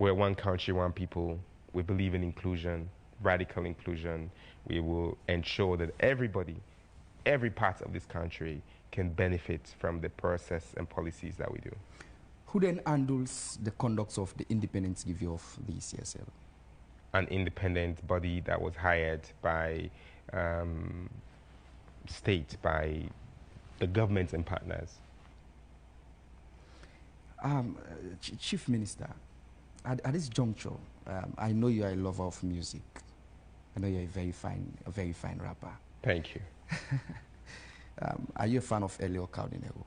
we're one country, one people. We believe in inclusion, radical inclusion. We will ensure that everybody, every part of this country can benefit from the process and policies that we do. Who then handles the conduct of the independent review of the ECSL? An independent body that was hired by state, by the government and partners. Chief Minister, at this juncture, I know you are a lover of music. I know you're a very fine rapper. Thank you. Are you a fan of Elio Caldinero?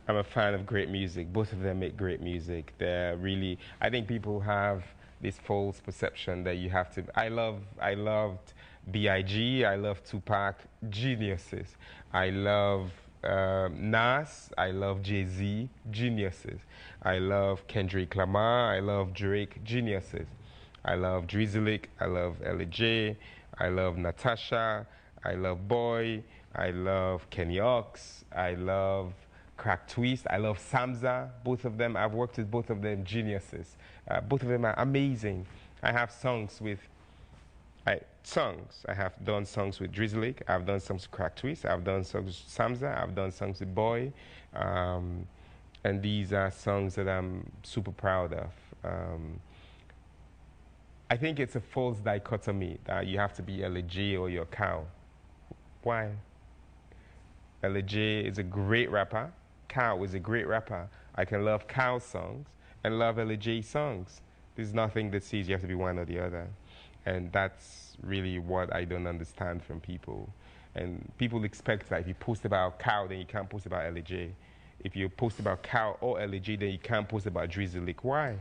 I'm a fan of great music. Both of them make great music. They're really, I think people have this false perception that you have to, I loved B.I.G., I love Tupac, geniuses. I love Nas, I love Jay-Z, geniuses. I love Kendrick Lamar, I love Drake, geniuses. I love Drizzlick, I love L.J., I love Natasha, I love Boy, I love Kenny Ox, I love Crack Twist, I love Samza. Both of them, I've worked with both of them, geniuses. Both of them are amazing. I have songs with, I have done songs with Drizzlick, I've done songs with Crack Twist, I've done songs with Samza, I've done songs with Boy. And these are songs that I'm super proud of. I think it's a false dichotomy that you have to be L.J. or you're Cow. Why? L.J. is a great rapper. Cow is a great rapper. I can love Cow songs and love L.J. songs. There's nothing that says you have to be one or the other. And that's really what I don't understand from people. And people expect that if you post about cow, then you can't post about LAJ. If you post about cow or LAJ, then you can't post about Drizzly. Why?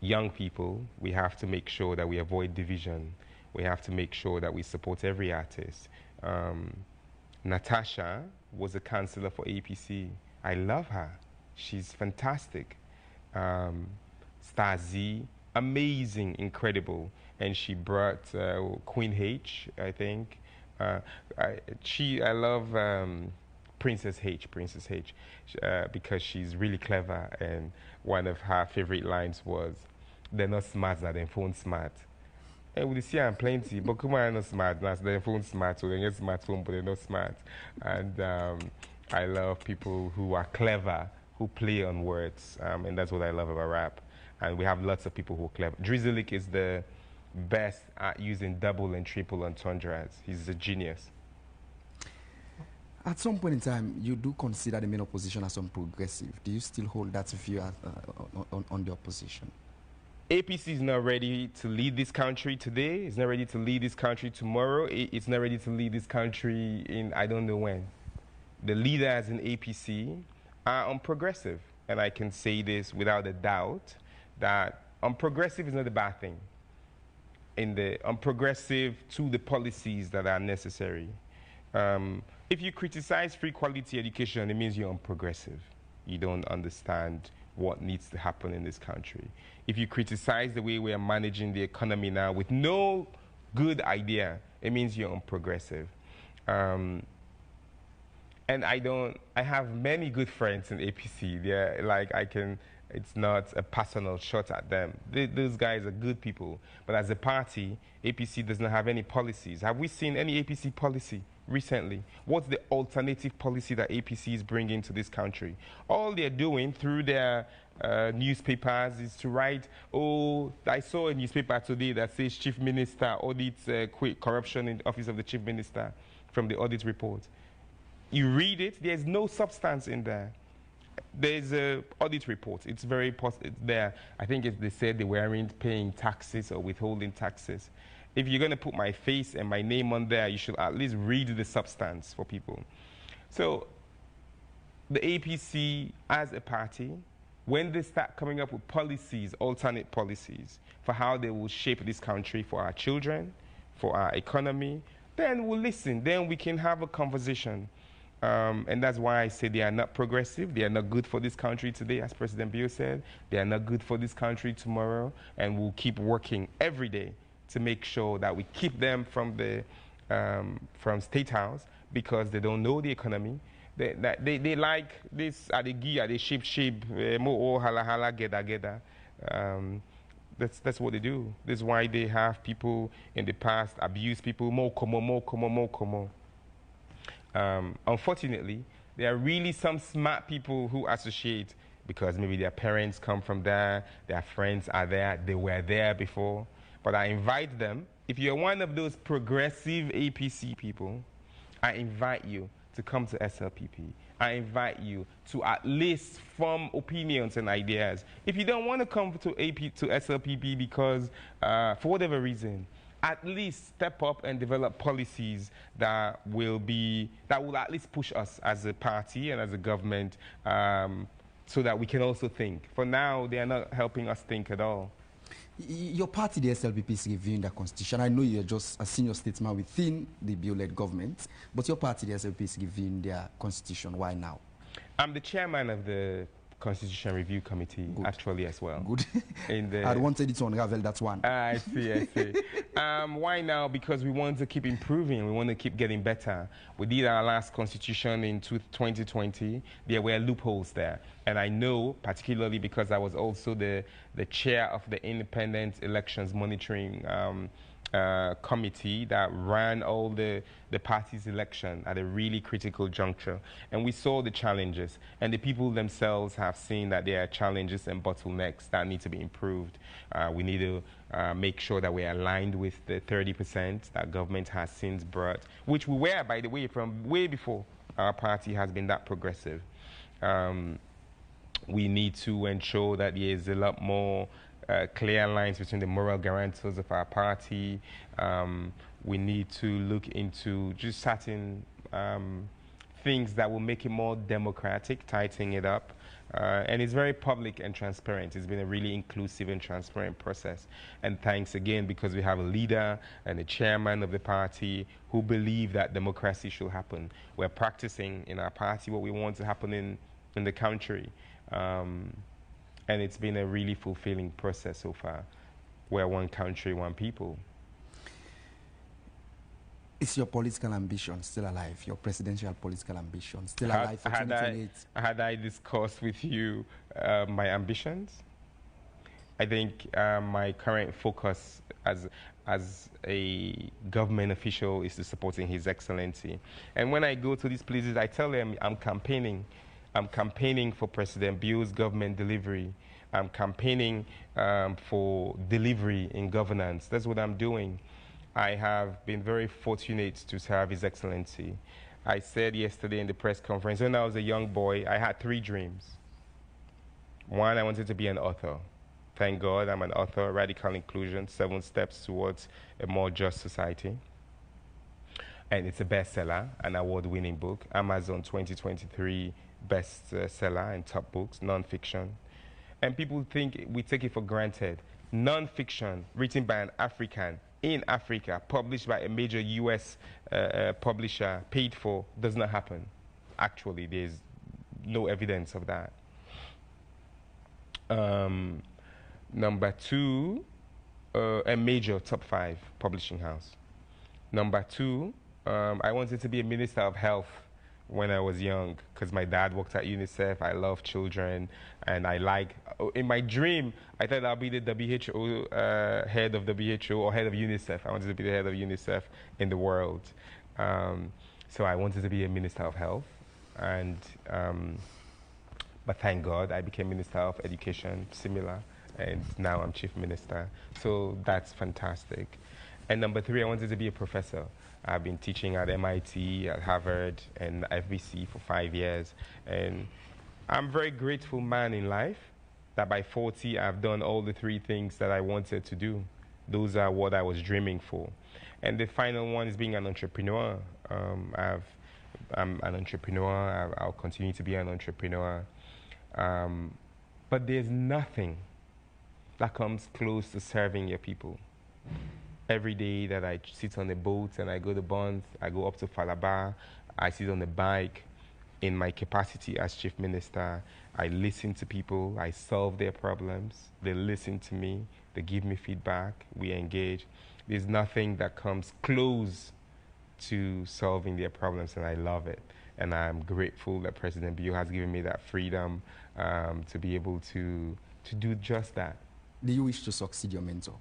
Young people, we have to make sure that we avoid division. We have to make sure that we support every artist. Natasha was a councillor for APC. I love her. She's fantastic. Stasi, amazing, incredible. And she brought Queen H, I think. I love Princess H, because she's really clever. And one of her favorite lines was, "They're not smart, now they're phone smart." And we see I'm plenty, but come on, not smart, now they're phone smart, so they get smartphone, but they're not smart. And I love people who are clever, who play on words, and that's what I love about rap. And we have lots of people who are clever. Drizzly is the best at using double and triple entendres. He's a genius. At some point in time, you do consider the main opposition as some progressive. Do you still hold that view on the opposition? APC is not ready to lead this country today. It's not ready to lead this country tomorrow. It's not ready to lead this country in I don't know when. The leaders in APC are unprogressive. And I can say this without a doubt, that unprogressive is not a bad thing. Unprogressive to the policies that are necessary. If you criticize free quality education, it means you're unprogressive. You don't understand what needs to happen in this country. If you criticize the way we are managing the economy now with no good idea, it means you're unprogressive. And I have many good friends in APC. They're like, it's not a personal shot at them. Those guys are good people. But as a party, APC does not have any policies. Have we seen any APC policy recently? What's the alternative policy that APC is bringing to this country? All they're doing through their newspapers is to write, oh, I saw a newspaper today that says Chief Minister audits corruption in the Office of the Chief Minister from the audit report. You read it, there's no substance in there. There's an audit report. It's very it's there. I think they said they weren't paying taxes or withholding taxes. If you're going to put my face and my name on there, you should at least read the substance for people. So the APC as a party, when they start coming up with policies, alternate policies, for how they will shape this country for our children, for our economy, then we'll listen. Then we can have a conversation. And that's why I say they are not progressive. They are not good for this country today, as President Bio said. They are not good for this country tomorrow. And we'll keep working every day to make sure that we keep them from the State House, because they don't know the economy. They like this, they shape, mo hala geda. That's what they do. That's why they have people in the past abuse people, more como. Unfortunately, there are really some smart people who associate because maybe their parents come from there, their friends are there, they were there before. But I invite them, if you're one of those progressive APC people, I invite you to come to SLPP. I invite you to at least form opinions and ideas. If you don't want to come to SLPP because, for whatever reason, at least step up and develop policies that will at least push us as a party and as a government, so that we can also think. For now, they are not helping us think at all. Your party, the SLPP, is reviewing the constitution. I know you're just a senior statesman within the Bio-led government, but your party, the SLPP, is reviewing their constitution. Why now? I'm the chairman of the Constitution Review Committee, actually, as well. Good. I wanted it to unravel that one. I see. Why now? Because we want to keep improving. We want to keep getting better. We did our last constitution in 2020. There were loopholes there. And I know, particularly because I was also the chair of the Independent Elections Monitoring Committee that ran all the party's election at a really critical juncture. And we saw the challenges. And the people themselves have seen that there are challenges and bottlenecks that need to be improved. We need to make sure that we're aligned with the 30% that government has since brought, which we were, by the way, from way before our party has been that progressive. We need to ensure that there is a lot more clear lines between the moral guarantors of our party. We need to look into just certain things that will make it more democratic, tightening it up. And it's very public and transparent. It's been a really inclusive and transparent process. And thanks again, because we have a leader and a chairman of the party who believe that democracy should happen. We're practicing in our party what we want to happen in the country. And it's been a really fulfilling process so far. We're one country, one people. Is your political ambition still alive? Your presidential political ambition still alive for 2028? Had I discussed with you my ambitions? I think my current focus as a government official is to supporting His Excellency. And when I go to these places, I tell them I'm campaigning. I'm campaigning for President Bio's government delivery. I'm campaigning for delivery in governance. That's what I'm doing. I have been very fortunate to serve His Excellency. I said yesterday in the press conference, when I was a young boy, I had 3 dreams. One, I wanted to be an author. Thank God I'm an author, Radical Inclusion, 7 Steps Towards a More Just Society. And it's a bestseller, an award-winning book, Amazon 2023 bestseller and top books, non-fiction. And people think we take it for granted. Non-fiction, written by an African, in Africa, published by a major US publisher, paid for, does not happen. Actually, there's no evidence of that. Number 2, a major top 5 publishing house. Number 2, I wanted to be a minister of health when I was young, because my dad worked at UNICEF. I love children, and in my dream, I thought I'll be the WHO, head of WHO or head of UNICEF. I wanted to be the head of UNICEF in the world. So I wanted to be a minister of health, and but thank God I became Minister of Education, similar, and now I'm Chief Minister. So that's fantastic. And number 3, I wanted to be a professor. I've been teaching at MIT, at Harvard, and FBC for 5 years. And I'm a very grateful man in life that by 40, I've done all the 3 things that I wanted to do. Those are what I was dreaming for. And the final one is being an entrepreneur. I'm an entrepreneur. I'll continue to be an entrepreneur. But there's nothing that comes close to serving your people. Every day that I sit on the boat and I go to Bond, I go up to Falaba, I sit on the bike. In my capacity as Chief Minister, I listen to people, I solve their problems, they listen to me, they give me feedback, we engage. There's nothing that comes close to solving their problems, and I love it. And I'm grateful that President Bio has given me that freedom to be able to do just that. Do you wish to succeed your mentor?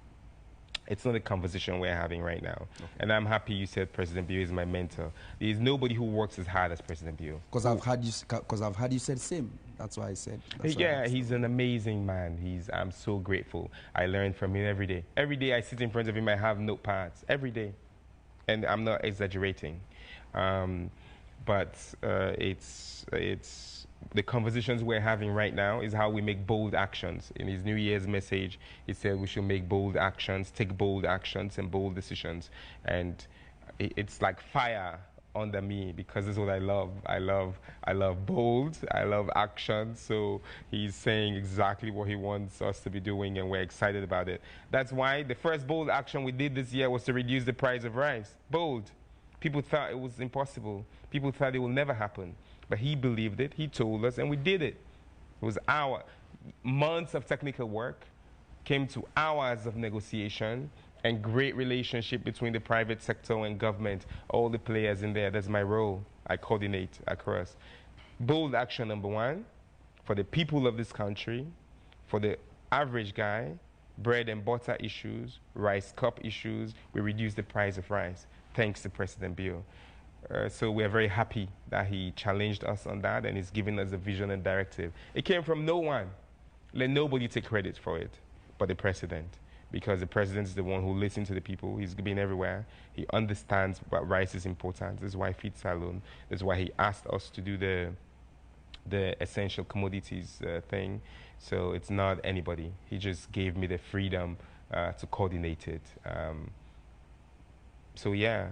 It's not a conversation we're having right now. Okay. And I'm happy you said President Bio is my mentor. There's nobody who works as hard as President Bio. Because I've heard you said same. That's why I said. Yeah, he's an amazing man. I'm so grateful. I learn from him every day. Every day I sit in front of him, I have notepads. Every day. And I'm not exaggerating. But it's the conversations we're having right now is how we make bold actions. In his New Year's message, he said we should make bold actions, take bold actions and bold decisions. And it's like fire under me, because this is what I love. I love bold, I love action. So he's saying exactly what he wants us to be doing, and we're excited about it. That's why the first bold action we did this year was to reduce the price of rice. Bold. People thought it was impossible. People thought it will never happen. But he believed it, he told us, and we did it. It was months of technical work, came to hours of negotiation, and great relationship between the private sector and government, all the players in there. That's my role. I coordinate across. Bold action number 1, for the people of this country, for the average guy, bread and butter issues, rice cup issues, we reduce the price of rice, thanks to President Bio. So we're very happy that he challenged us on that, and he's given us a vision and directive. It came from no one. Let nobody take credit for it but the president, because the president is the one who listens to the people. He's been everywhere. He understands what rice is important. This is why Feed Salon. This is why he asked us to do the essential commodities thing. So it's not anybody. He just gave me the freedom to coordinate it. So yeah,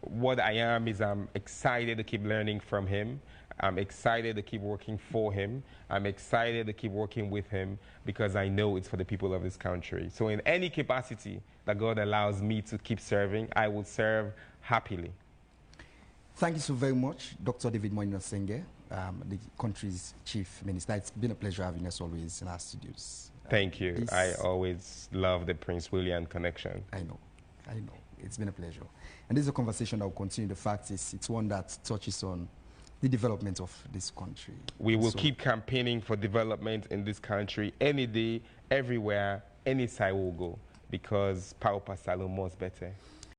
what I am is I'm excited to keep learning from him. I'm excited to keep working for him. I'm excited to keep working with him because I know it's for the people of this country. So in any capacity that God allows me to keep serving, I will serve happily. Thank you so very much, Dr. David Moinina Sengeh, the country's Chief Minister. It's been a pleasure having us always in our studios. Thank you. I always love the Prince William connection. I know. It's been a pleasure. And this is a conversation that will continue. The fact is, it's one that touches on the development of this country. We will keep campaigning for development in this country any day, everywhere, any side we'll go, because Paupa Salomon is better.